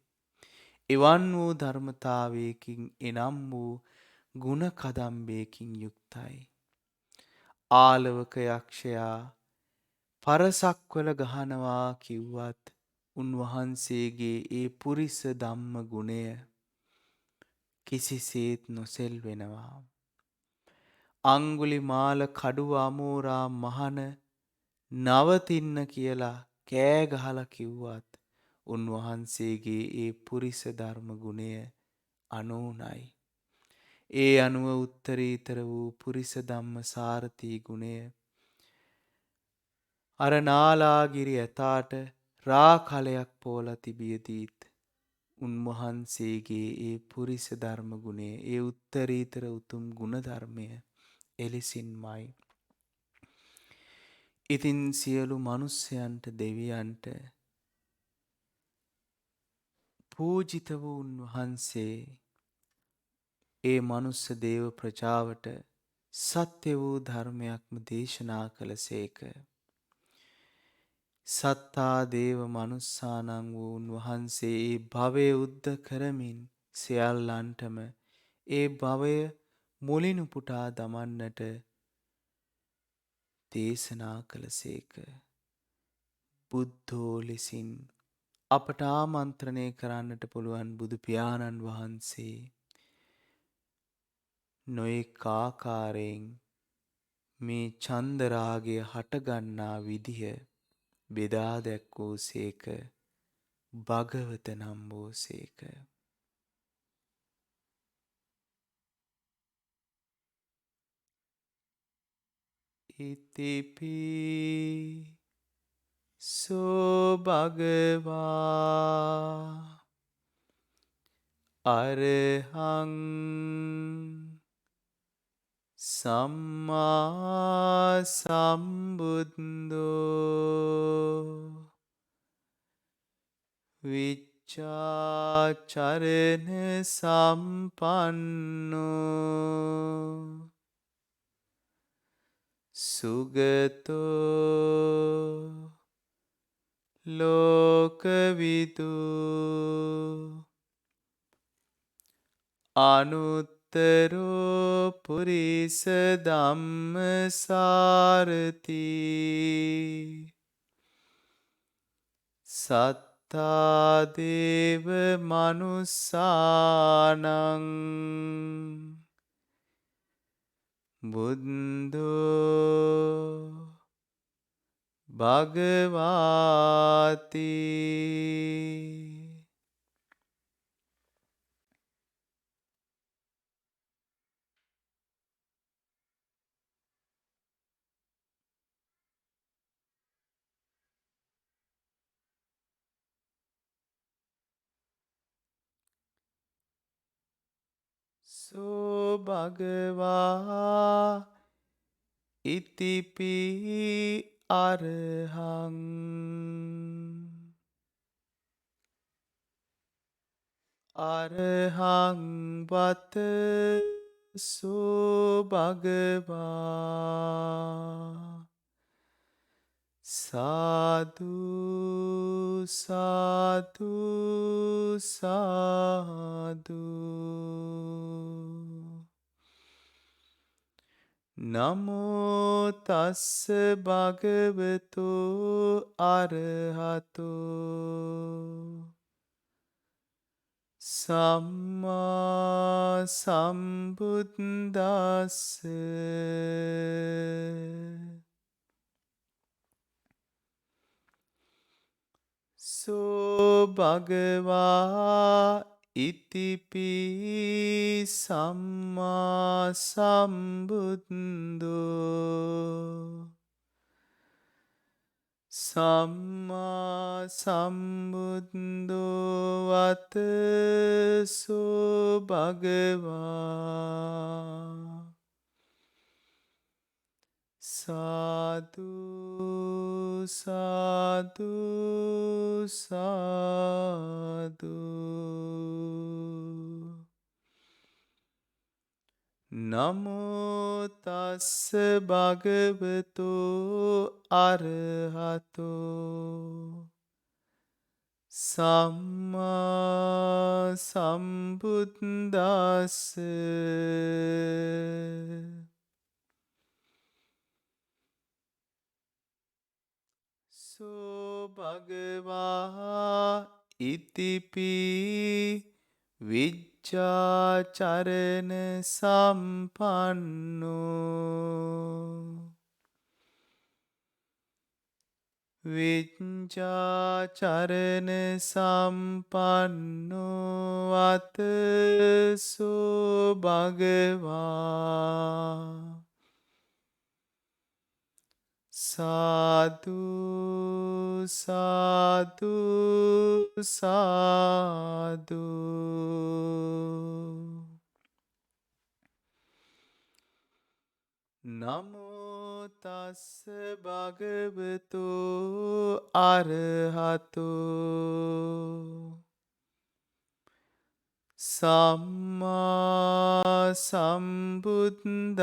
එවන් වූ ධර්මතාවයකින් එනම් වූ ගුණ කදම්බයකින් යුක්තයි. ආලවක යක්ෂයා පරසක්වල ගහනවා කිව්වත් උන්වහන්සේගේ ඒ පුරිස ධම්ම ගුණය කිසිසේත් නොසෙල්වෙනවා. අංගුලිමාල කඩුව අමෝරා මහන නවතින්න කියලා කෑ ගහලා කිව්වත් උන්වහන්සේගේ ඒ පුරිස ධර්ම ගුණය අනෝනයි. ඒ අනුව උත්තරීතර වූ පුරිස ධම්ම සාරථී ගුණය අර නාලාගිරි ඇතාට රා කලයක් පෝලා තිබියදීත් උන්වහන්සේගේ ඒ පුරිස ධර්ම ගුණය ඒ උත්තරීතර උතුම් ගුණ ධර්මය එලෙසින්මයි. ඉතින් සියලු මනුස්සයන්ට දෙවියන්ට පූජිත වූ උන්වහන්සේ ඒ මනුස්ස දේව ප්‍රජාවට සත්‍ය වූ ධර්මයක්ම දේශනා කළසේක. සත්තා දේව මනුස්සානං වූ උන්වහන්සේ ඒ භවය උද්ධ කරමින් සියල්ලන්ටම ඒ භවය මුලින් උපුටා දමන්නට දේශනා කළසේක. බුද්ධෝ ලෙසින් අපට ආමන්ත්‍රණය කරන්නට පුළුවන් බුදු පියාණන් වහන්සේ නොයෙක් ආකාරයෙන් මේ චන්දරාගය හටගන්නා විදිහ බෙදා දැක්වූසේක. භගවත නම් වූසේක. ඉතිපි සෝ භගවා අරහං සම්මා සම්බුද්ධෝ විච්ඡාචරණ සම්පන්නෝ සුගතෝ ලෝකවිදු අනුත්තරෝ පුරිස ධම්මසාරති සත්තා දේව මනුස්සානං බුද්ධෝ භගවාති සෝ භගවා ඉතිපි අරහං අරහං වත සෝ භගවා සාදු සාදු සාදු නමෝ තස්ස භගවතු අරහතෝ සම්මා සම්බුද්දස්ස සෝ භගවා ඉතිපි සම්මා සම්බුද්ධෝ සම්මා සම්බුද්ධෝ වත සෝ භගවා සාදු සාදු සාදු නමෝ තස්ස භගවතු අරහතෝ සම්මා සම්බුද්දස්ස සෝ භගවා ඉතිපි විජ්ජාචරණ සම්පන්නෝ විජ්ජාචරණ සම්පන්නෝ අත සෝ භගවා සාදු සාදු සාදු නමෝ තස්ස භගවතු අරහතෝ සම්මා සම්බුද්දස්ස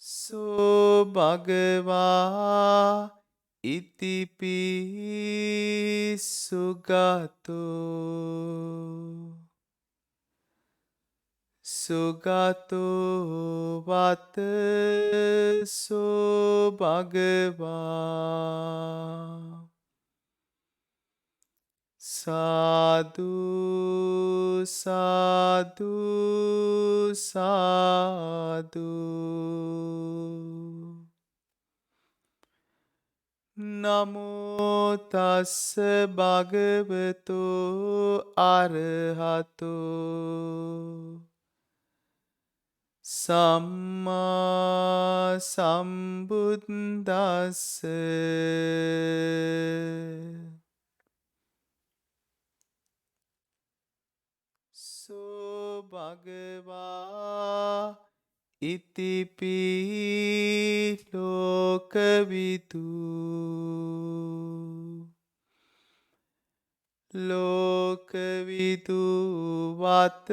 සෝ භගවා ඉතිපි සුගතෝ සුගතෝ වත සෝ භගවා සාදු සාදු සාදු නමෝ තස්ස භගවතු අරහතෝ සම්මා සම්බුද්දස්ස සෝ භගවා ඉතිපි ලෝකවිදු ලෝකවිදු වත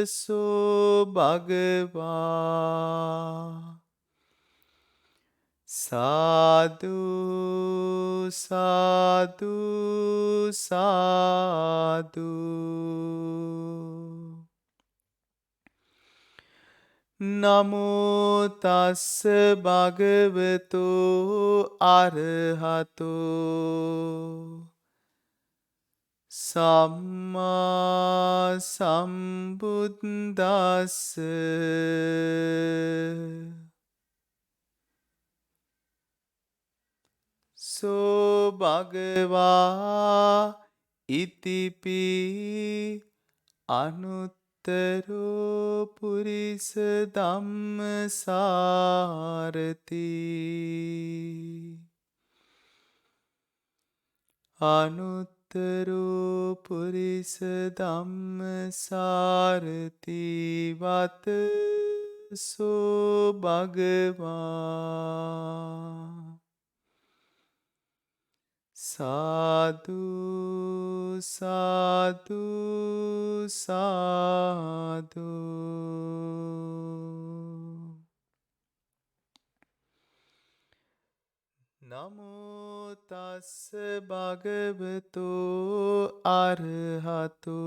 සෝ භගවා සාදු සාදු සාදු නමෝ තස්ස භගවතු අරහතෝ සම්මා සම්බුද්දස්ස සෝ භගවා ඉතිපි අනුත්තරෝ පුරිස ධම්මසාරති අනුත්තරෝ පුරිස ධම්මසාරති වත සෝ භගවා සාදු සාදු සාදු නමෝ තස්ස භගවතු අරහතු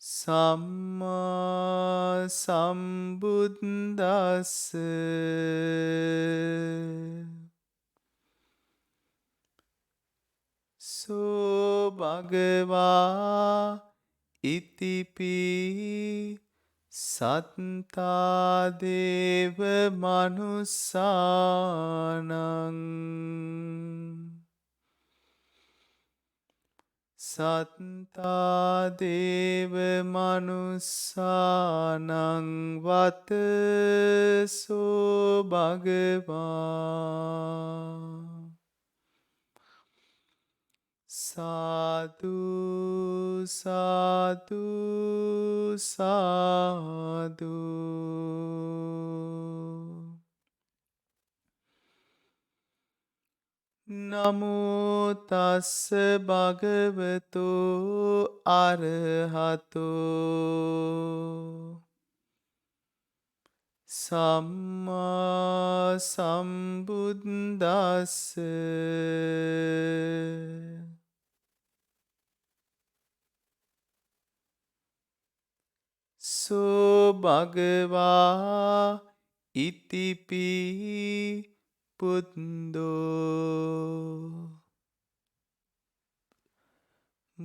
සම්මා සම්බුද්දස්ස සෝ භගවා ඉතිපි සත්තාදේව මනුස්සානං සත්තාදේව මනුස්සානං වත සෝ භගවා සාදු සාදු සාදු නමෝ තස්ස භගවතු අරහතෝ සම්මා සම්බුද්දස්ස සෝ භගවා ඉතිපි පුද්දෝ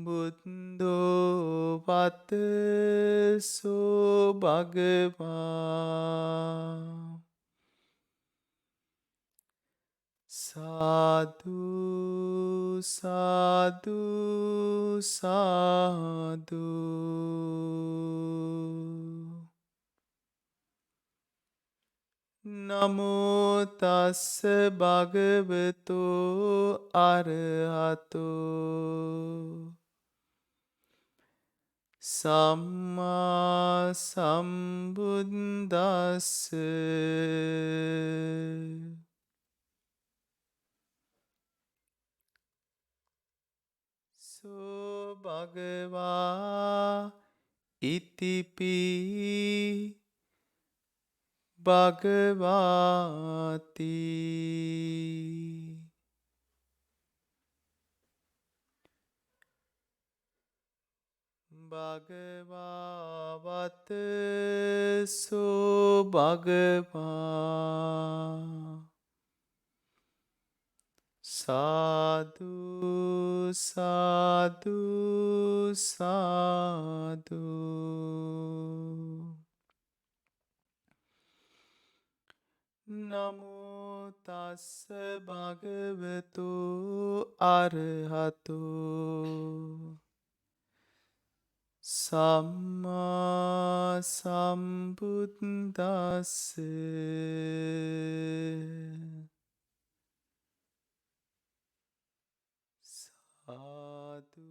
බුද්දෝ වත සෝ භගවා සාදු සාදු සාදු නමෝ තස්ස භගවතු අරහතෝ සම්මා සම්බුද්දස්ස සෝ භගවා ඉතිපි භගවාති භගවාවත සෝ භගවා සාදු සාදු සාදු නමෝ තස්ස භගවතු අරහතු සම්මා සම්බුද්දස්ස සාදු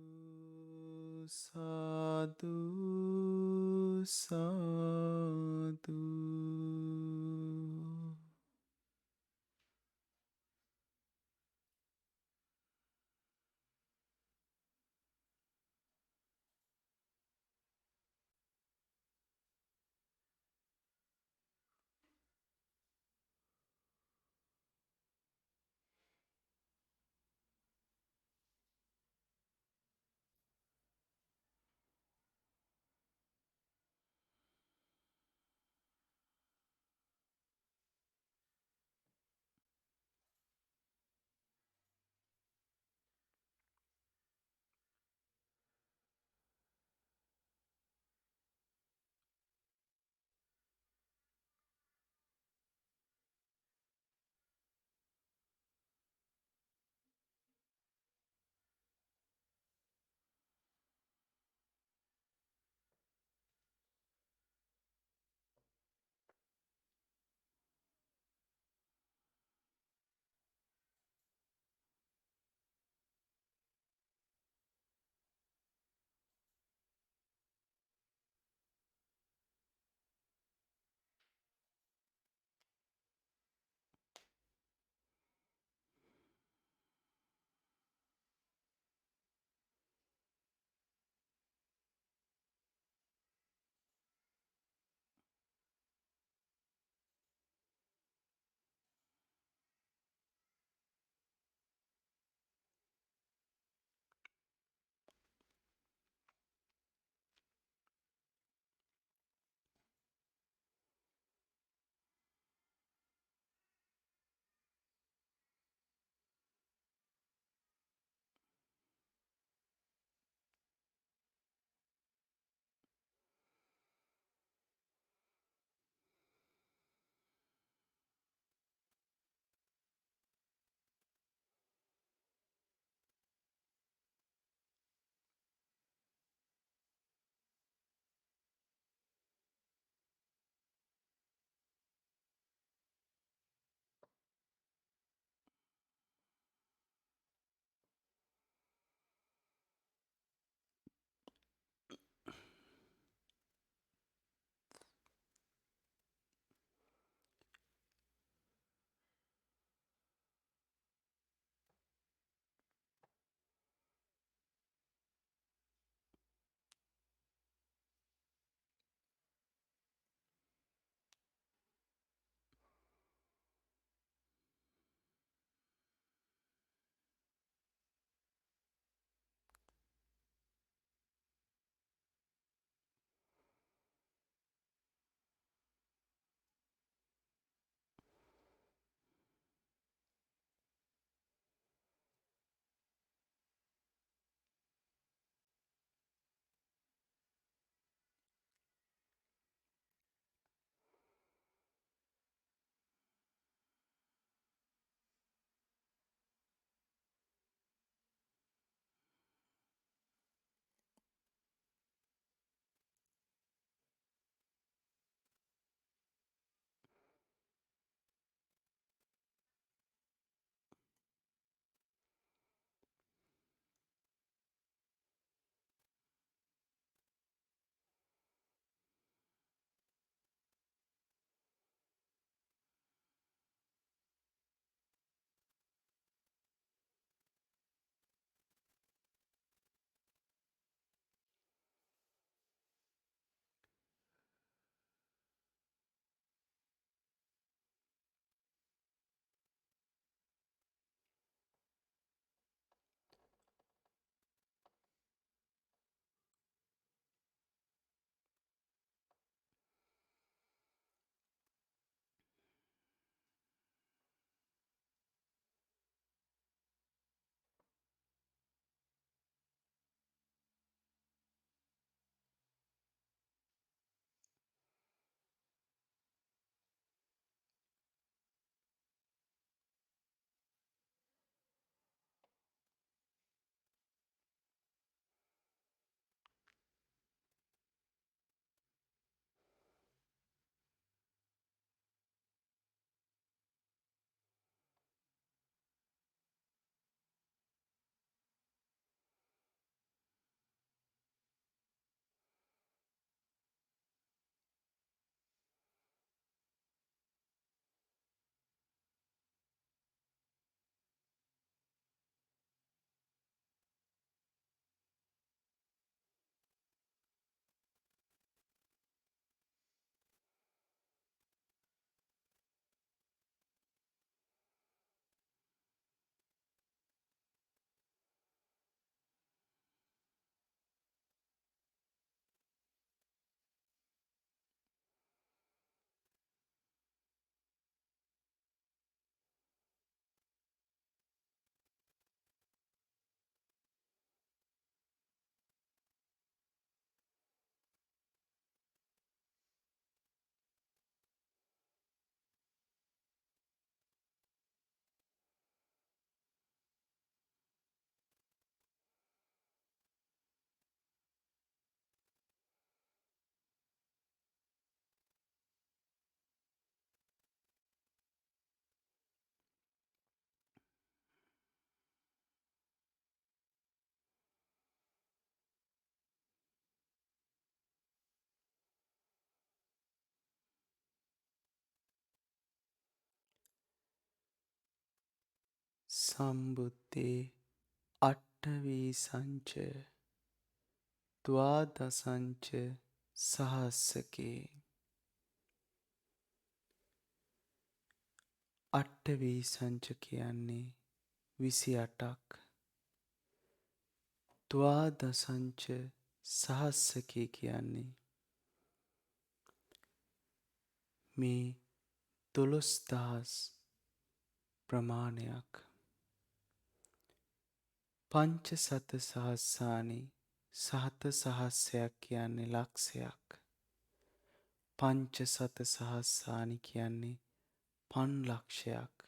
සාදු සාදු සම්බුත්තේ අට්ඨවී සංච ද්වාදසංච සහස්සකේ. අට්ඨවී සංච කියන්නේ 28ක්. ද්වාදසංච සහස්සකේ කියන්නේ මේ 12000 ප්‍රමාණයක්. පංච සත සහස්සානි සහත සහස්සයක් කියන්නේ ලක්ෂයක්. පංච සත සහස්සානි කියන්නේ 5,00,000ක්.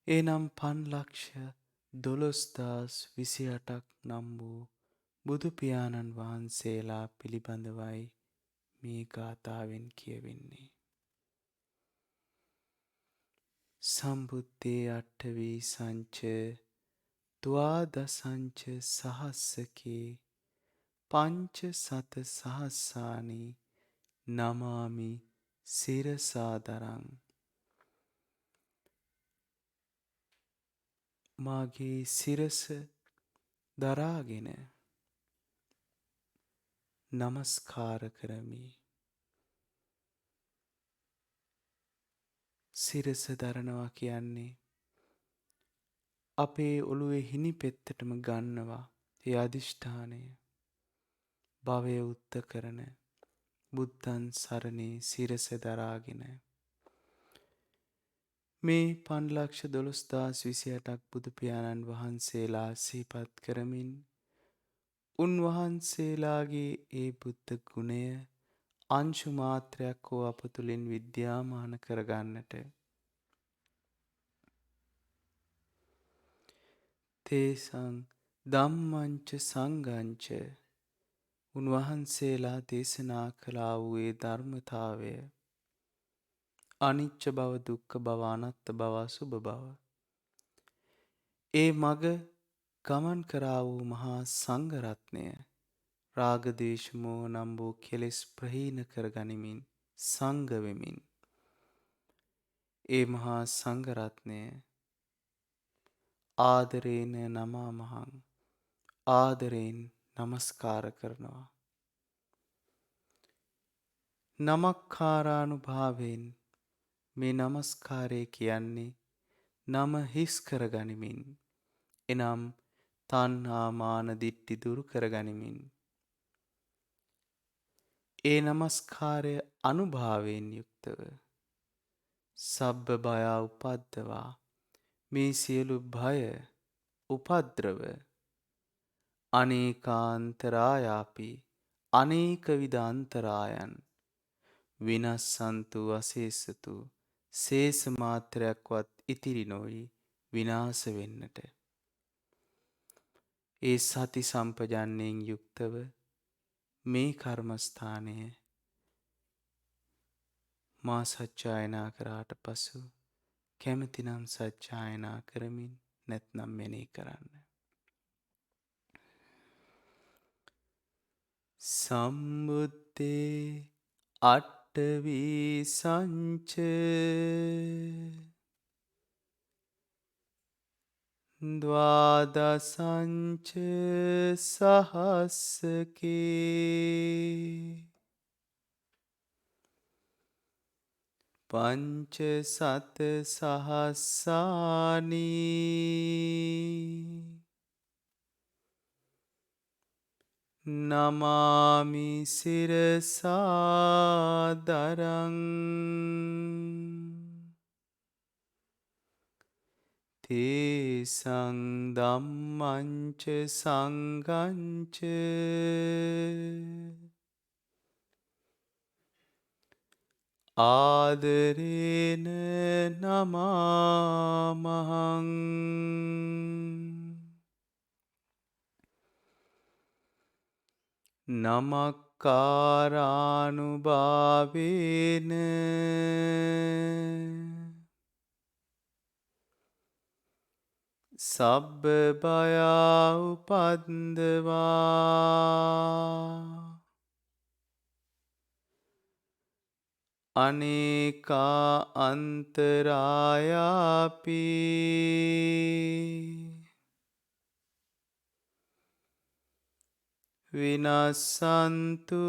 එනම් 5,12,028ක් නම් වූ බුදු පියාණන් වහන්සේලා පිළිබඳවයි මේ ගාථාවෙන් කියවෙන්නේ. සම්බුත්තේ අට්ඨවී සංච ද්වාදසංච සහස්සකේ පංච සත සහස්සානි නමාමි සිරසාදරං. මාගේ සිරස දරාගෙන නමස්කාර කරමි. සිරස දරනවා කියන්නේ අපේ ඔළුවේ හිනි පෙත්තටම ගන්නවා ඒ අදිෂ්ඨානය. භවය උත්ත කරන බුද්ධං සරණේ සිරස දරාගෙන මේ 5,12,028ක් බුදු පියාණන් වහන්සේලා සිහිපත් කරමින් උන්වහන්සේලාගේ ඒ බුද්ධ ගුණය අංශු මාත්‍රයක් හෝ අප තුළින් විද්‍යාමාන කරගන්නට තේසං ධම්මංච සංඝංච උන්වහන්සේලා දේශනා කළා වූ ඒ ධර්මතාවය අනිච්ච බව, දුක්ඛ බව, අනාත්ම බව, අසුභ බව, ඒ මග ගමන් කරා වූ මහා සංඝ රත්නය රාග දේශ මොහ නම් වූ කෙලෙස් ප්‍රහීන කර ගනිමින් සංඝ වෙමින් ඒ මහා සංඝ රත්නය ආදරේන නමාමහං ආදරයෙන් නමස්කාර කරනවා. නමක්කාරානුභාවයෙන් මේ නමස්කාරය කියන්නේ නම හිස් කර ගනිමින් එනම් තණ්හා මාන දිට්ඨි දුරු කර ගනිමින් ඒ නමස්කාරය අනුභාවයෙන් යුක්තව සබ්බ භය උපද්දවා මේ සියලු භය උපද්‍රව අනේකාන්තරායාපි අනේක විධ අන්තරායන් විනස්සන්තු අසේසතු සේස මාත්‍රයක්වත් ඉතිරි නොවි විනාශ වෙන්නට ඒ සති සම්පජන්ණයෙන් යුක්තව මේ කර්මස්ථානය මා සජ්ජායනා කරාට පසු කැමතිනම් සජ්ජායනා කරමින් නැත්නම් මෙනෙහි කරන්න. සම්බුත්තේ අට්ඨවී සංච ද්වාදසංච සහස්සකේ පංච සත සහස්සානි නමාමි සිරසාදරං. තේසං ධම්මංච සංඝංච ආදරේන නමාමහං. නමක්කාරානුභාවේන සබ්බ භයා උපද්දවා අනේකා අන්තරායාපි විනස්සන්තු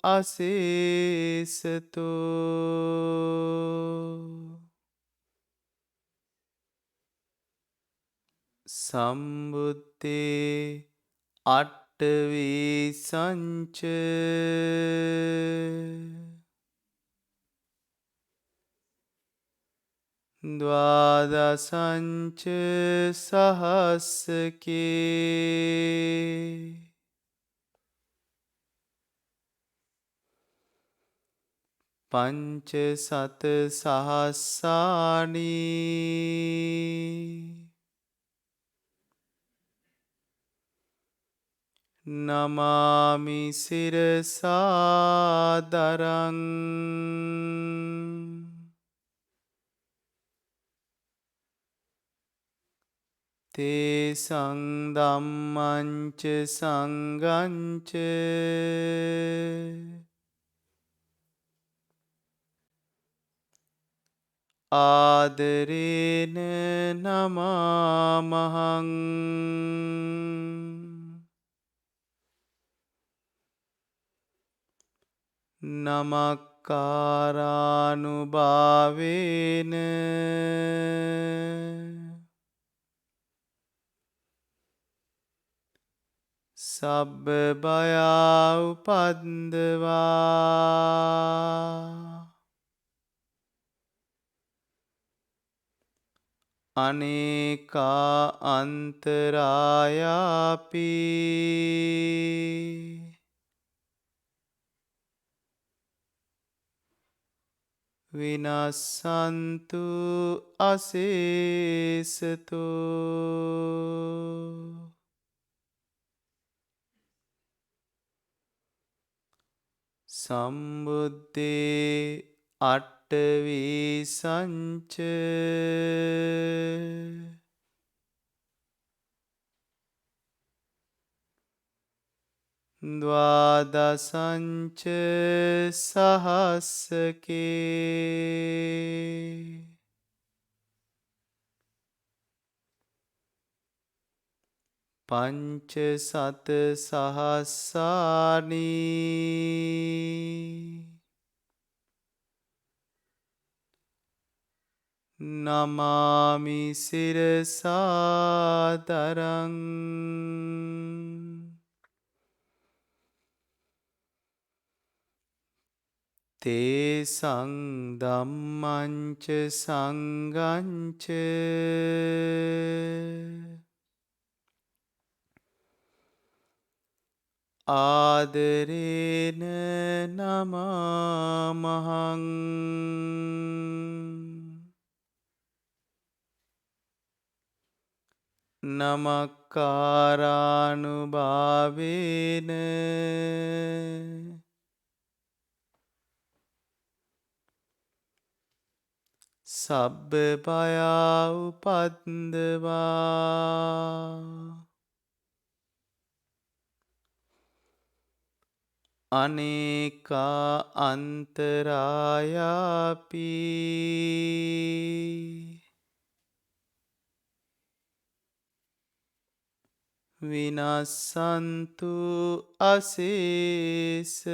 අසේසතෝ සම්බුත්තේ අට්ඨවී සංච ද්වාදසංච සහස්සකේ පංච සත සහස්සානී නමාමි සිරසාදරං තේසං ධම්මංච සංඝංච ආදරේන නමාමහං නමක්කාරානුභාවේන සබ්බ බයා උපද්දවා අනේකා අන්තරායාපි විනස්සන්තු අසේසතෝ සම්බුද්දේ අට්ඨවී සංච ද්වාදසංච සහස්සකේ පංච සත සහස්සානී නමාමි සිරසාදරං තේසං ධම්මංච සංඝංච ආදරේන නමාමහං නමක්කාරානුභාවේන සබ්බ බයා උපද්දවා අනේකා අන්තරායාපි විනස්සන්තු අසේසතෝ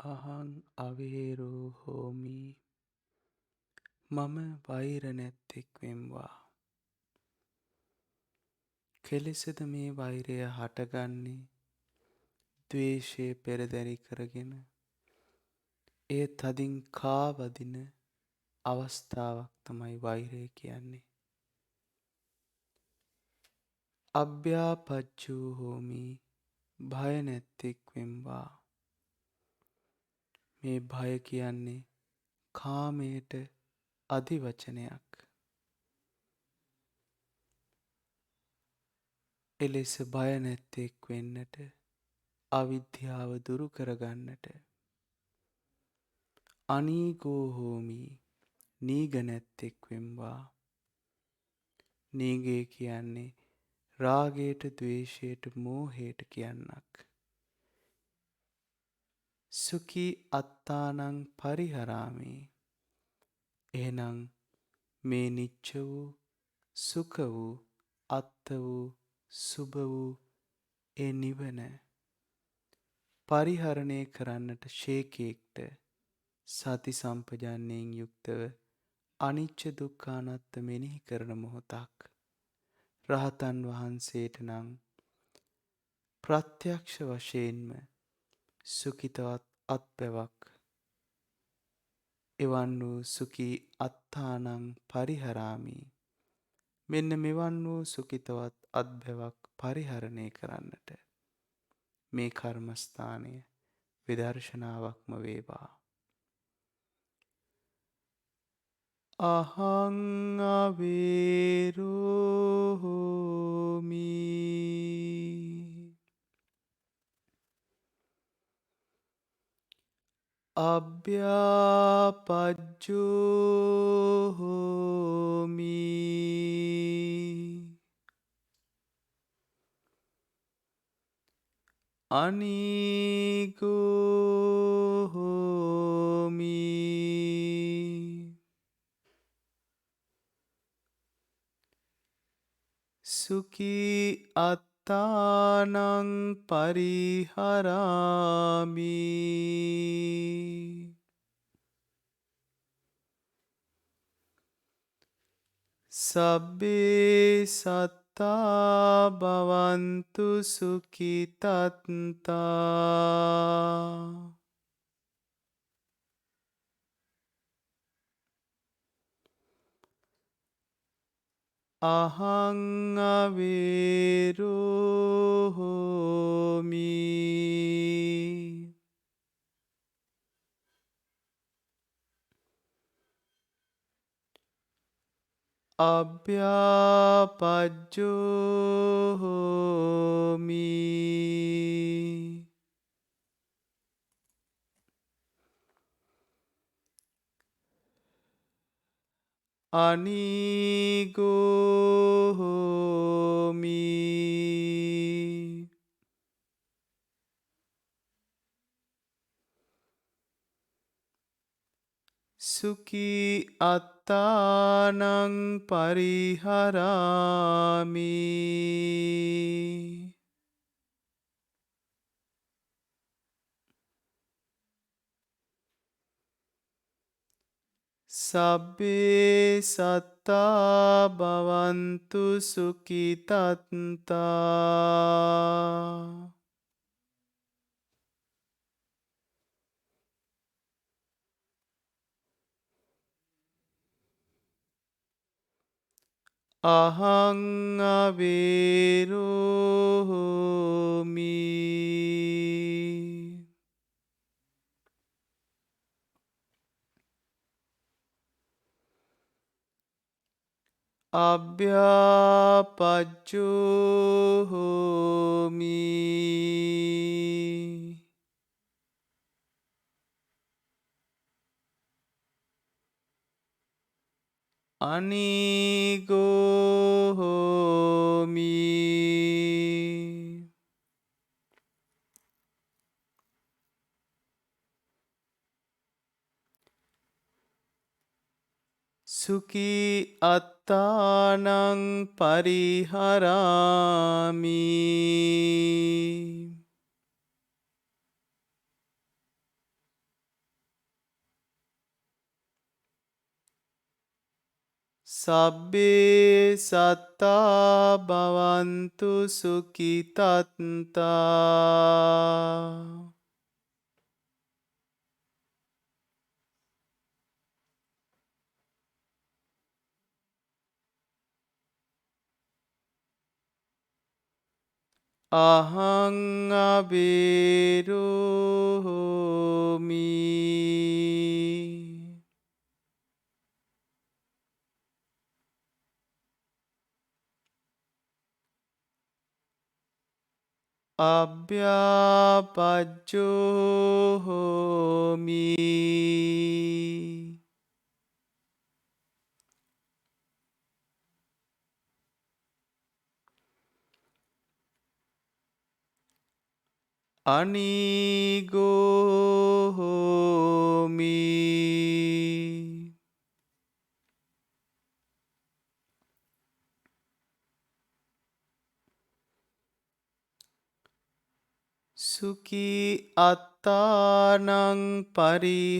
අහං අවේරෝ හෝමි මම වෛර නැත්තෙක් වෙම්වා. කෙලෙසද මේ වෛරය හටගන්නේ ද්වේෂය පෙරදැරි කරගෙන එය තදින් කාවදින අවස්ථාවක් තමයි වෛරය කියන්නේ. අභ්‍යාපච්චෝ හෝමි භය නැත්තෙක් වෙම්වා. මේ භය කියන්නේ කාමයට අධිවචනයක්. එලෙස බය නැත්තෙක් වෙන්නට අවිද්‍යාව දුරු කරගන්නට අනීගෝ හෝමි නීග නැත්තෙක් වෙම්වා. නීගය කියන්නේ රාගයට ද්වේෂයට මෝහයට කියන්නක්. සුඛී අත්තානං පරිහරාමි. එහෙනම් මේ නිච්ච වූ සුඛ වූ අත්ත වූ සුභ වූ ඒ නිවන පරිහරණය කරන්නට ශේකයෙක්ට සති සම්පජාන්නයෙන් යුක්තව අනිච්ච දුක්ඛ අනාත්ත මෙනෙහි කරන මොහොතක් රහතන් වහන්සේට නම් ප්‍රත්‍යක්ෂ වශයෙන්ම සුඛිතවත් අත්බැවක් එවන් වූ සුඛී අත්තානං පරිහරාමි. මෙන්න මෙවන් වූ සුඛිතවත් අත්බැවක් පරිහරණය කරන්නට මේ කර්මස්ථානය විදර්ශනාවක්ම වේවා. අහං අවේරෝ හෝමි අභ්‍යාපජ්ජෝ හෝමි අනීගෝ හෝමි සුඛී අත්තානං පරිහරාමි. සබ්බේ සත්තා භවන්තු සුඛිතත්තා. අහං අවේරෝ හෝමි අභ්‍යාපජ්ජෝ හෝමි අනීගෝ හෝමි සුඛී අත්තානං පරිහරාමි. සබ්බේ සත්තා භවන්තු සුඛිතත්තා. අහං අවේරෝ හෝමි අභ්‍යාපජ්ජෝ හෝමි අනීගෝ හෝමි සුඛී අත්තානං පරිහරාමි. සබ්බේ සත්තා භවන්තු සුඛිතත්තා. අහං අබේරෝමි. අභ්‍යාපජ්ජෝහෝමි. අනීගෝහෝමි. සුකී අත්තානං පරිහරාමි.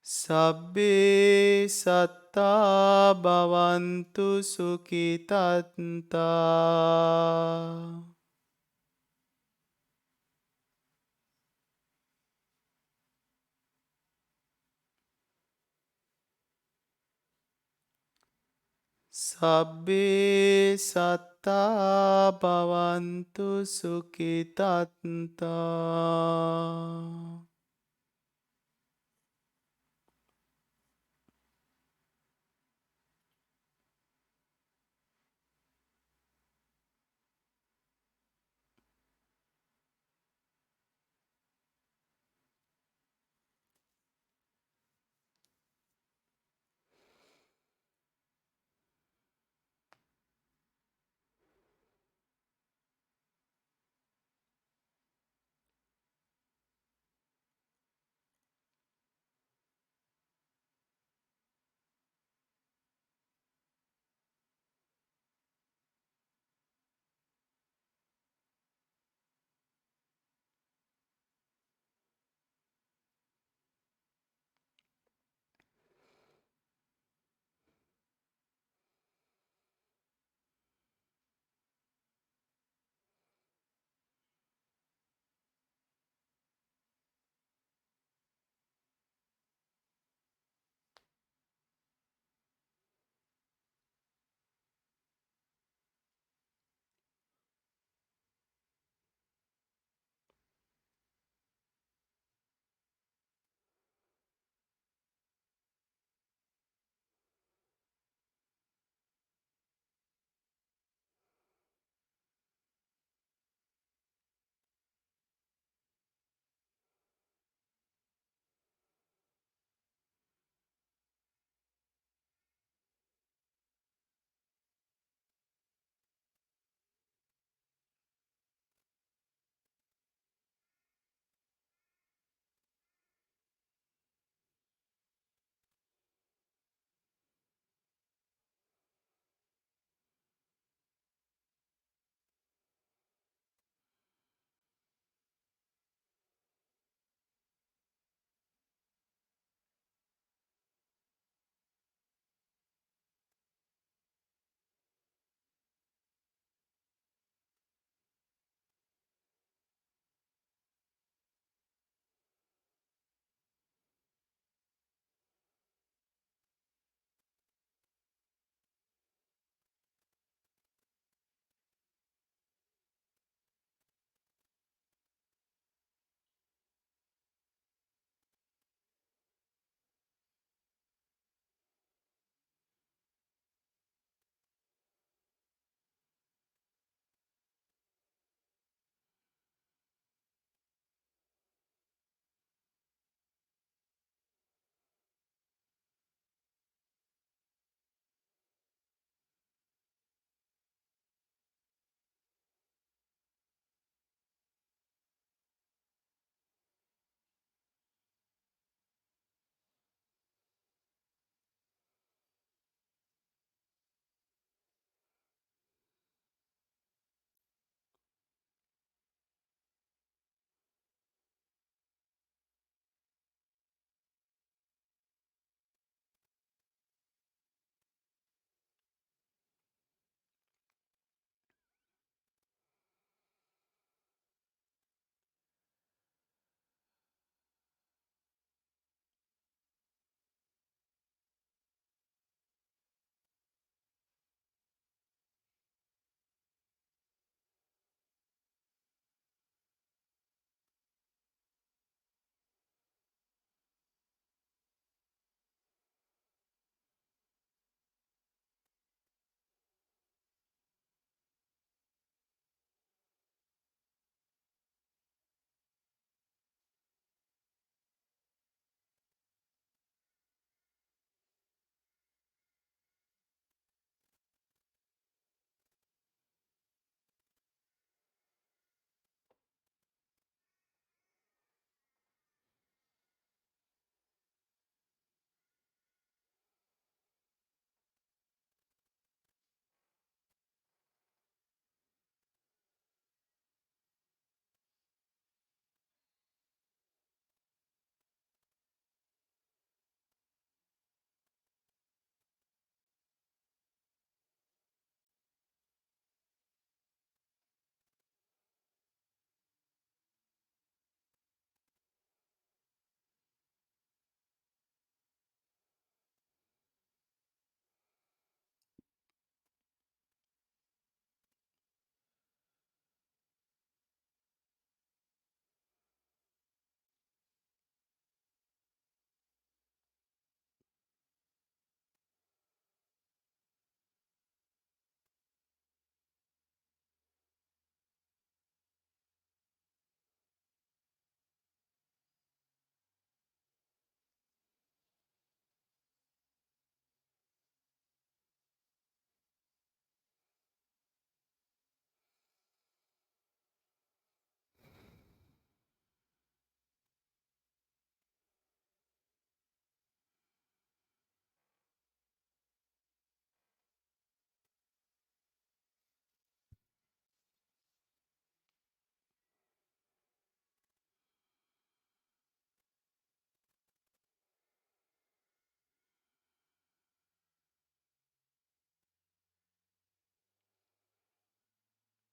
සබ්බේ සත්තා භවන්තු සුඛිතත්තා. සබ්බේ සත්තා භවන්තු සුඛිතත්තා.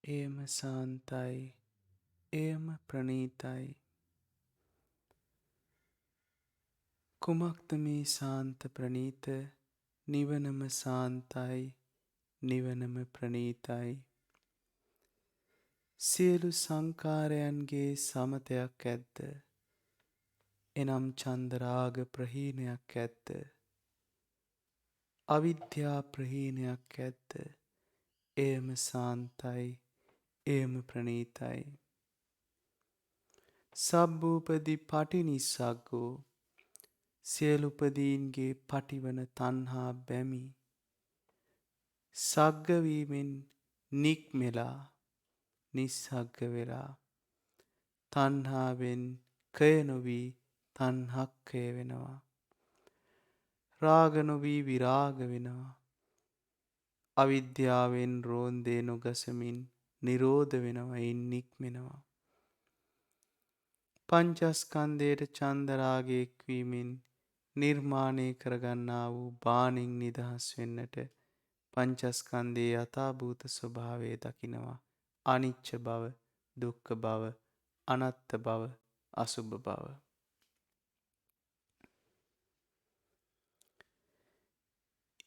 එයම සාන්තයි, එයම ප්‍රණීතයි. කුමක්ද මේ ශාන්ත ප්‍රණීත? නිවනම සාන්තයි, නිවනම ප්‍රණීතයි. සියලු සංකාරයන්ගේ සමතයක් ඇද්ද? එනම් චන්දරාග ප්‍රහීනයක් ඇද්ද? අවිද්‍යා ප්‍රහීනයක් ඇද්ද? එයම සාන්තයි, එයම ප්‍රණීතයි. සබ්බූපදි පටිනිස්සග්ගෝ, සියලුපදීන්ගේ පටිවන තණ්හා බැමි සග්ගවීමෙන් නික්මෙලා නිස්සග්ග වෙලා තණ්හාවෙන් කය නොවී තණ්හක්කය වෙනවා. රාග නොවී විරාග වෙනවා. අවිද්‍යාවෙන් රෝන්දේ නොගසමින් නිරෝධ වෙනවා, නික්මෙනවා. පංචස්කන්ධයට චන්දරාගය එක්වීමෙන් නිර්මාණය කරගන්නා වූ බාණින් නිදහස් වෙන්නට පංචස්කන්ධයේ යථාභූත ස්වභාවය දකිනවා. අනිච්ච බව, දුක්ඛ බව, අනාත්ත බව, අසුභ බව.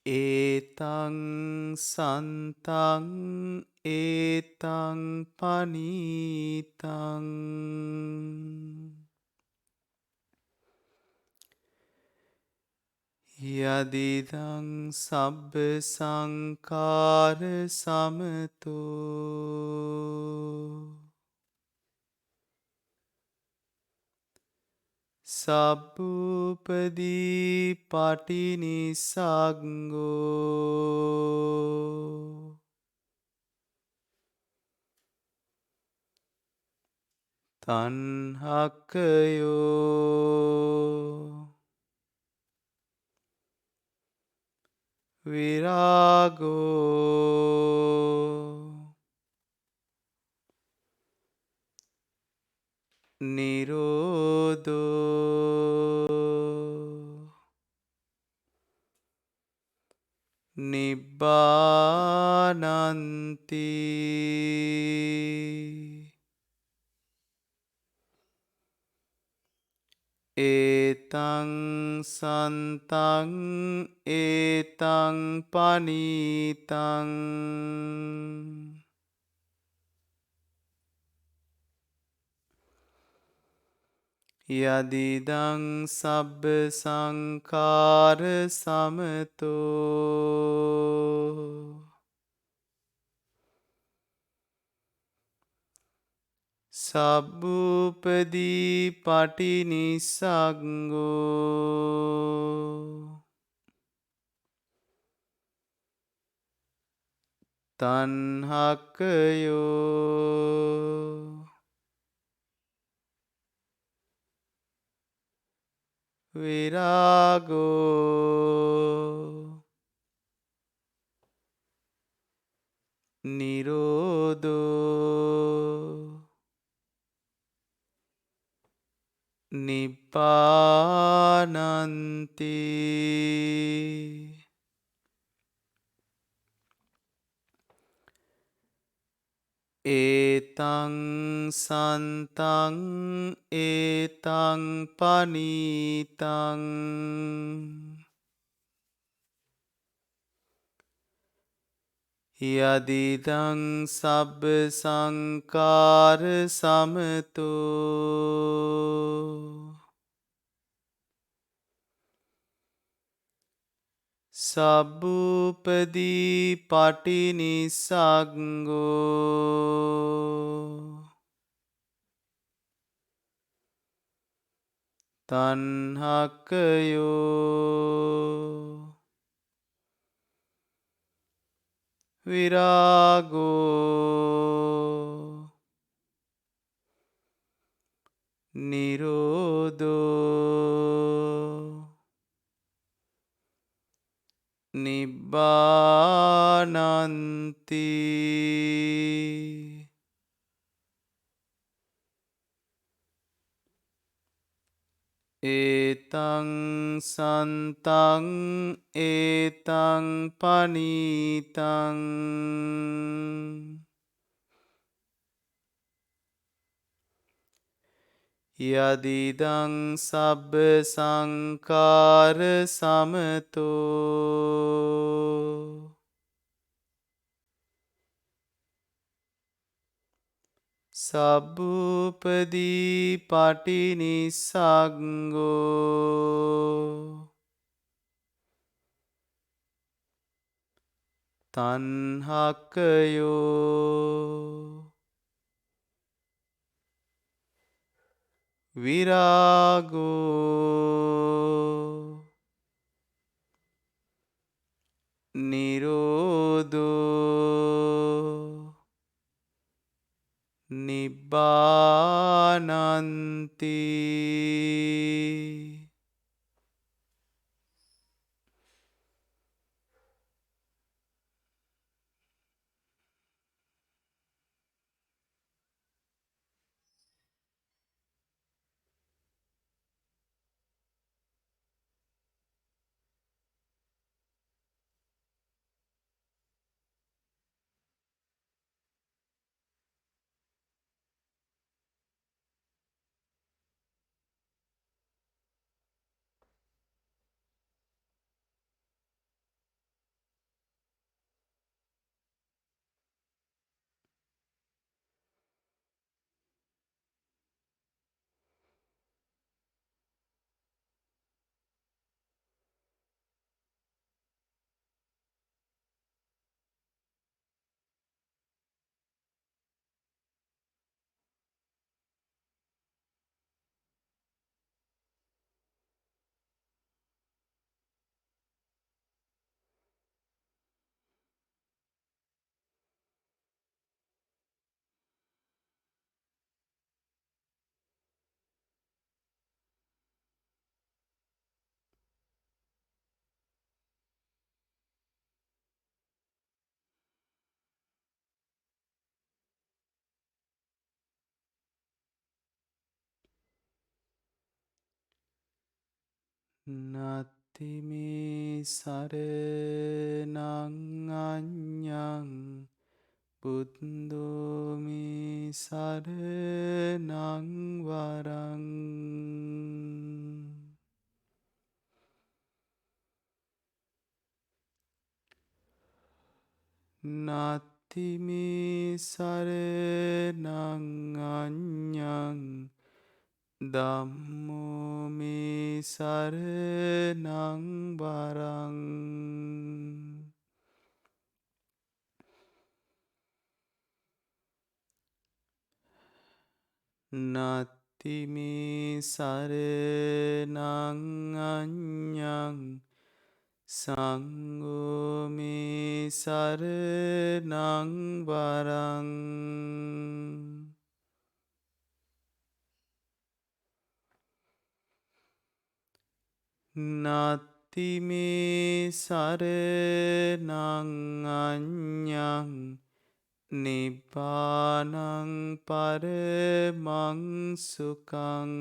ඒතං සන්තං ඒතං පනීතං යදිදං සබ්බ සංඛාර සමතෝ සබ්බූපදී පටිනිස්සග්ගෝ තණ්හක්ඛයෝ විරාගෝ නිරෝධෝ නිබ්බානන්ති. ඒතං සන්තං ඒතං පනීතං යදිදං සබ්බ සංඛාර සමතෝ සබ්බූපදී පටිනිස්සග්ගෝ තණ්හක්ඛයෝ විරාගෝ නිරෝධෝ නිබ්බානන්ති. ඒතං සන්තං ඒතං පනීතං යදිදං සබ්බ සංඛාර සමතෝ සබ්බූපදී පටිනිස්සග්ගෝ තණ්හක්ඛයෝ විරාගෝ නිරෝධෝ නිබ්බානන්ති. ඒතං සන්තං ඒතං පනීතං යදිදං සබ්බ සංකාර සමතෝ සබ්බූපදී පටිනිස්සග්ගෝ තන්හක්කයෝ විරාගෝ නිරෝධෝ නිබ්බානන්ති නත්තිමේ සරණං අඤ්ඤං බුද්ධෝමි සරණං වරං නත්තිමේ සරණං අඤ්ඤං ධම්මෝ මේ සරණං වරං නත්තිමේ සරණං අඤ්ඤං සංඝෝ මේ සරණං වරං නත්තිමේ සරණං අඤ්ඤං නිබ්බානං පරමං සුඛං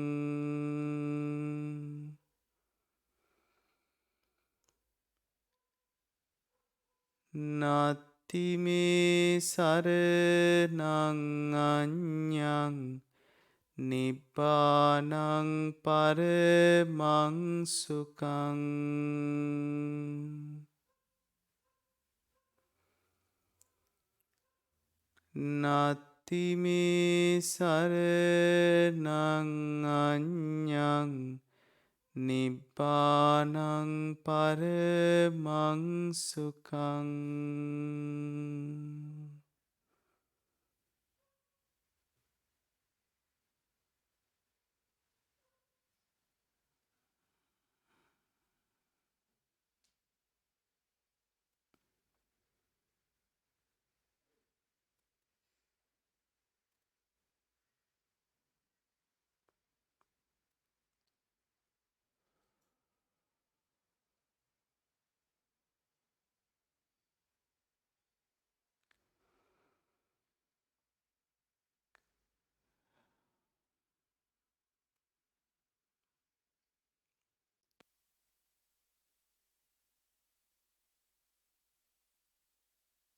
නත්තිමේ සරණං අඤ්ඤං නිබ්බානං පරමං සුඛං නත්තිමේ සරණං අඤ්ඤං නිබ්බානං පරමං සුඛං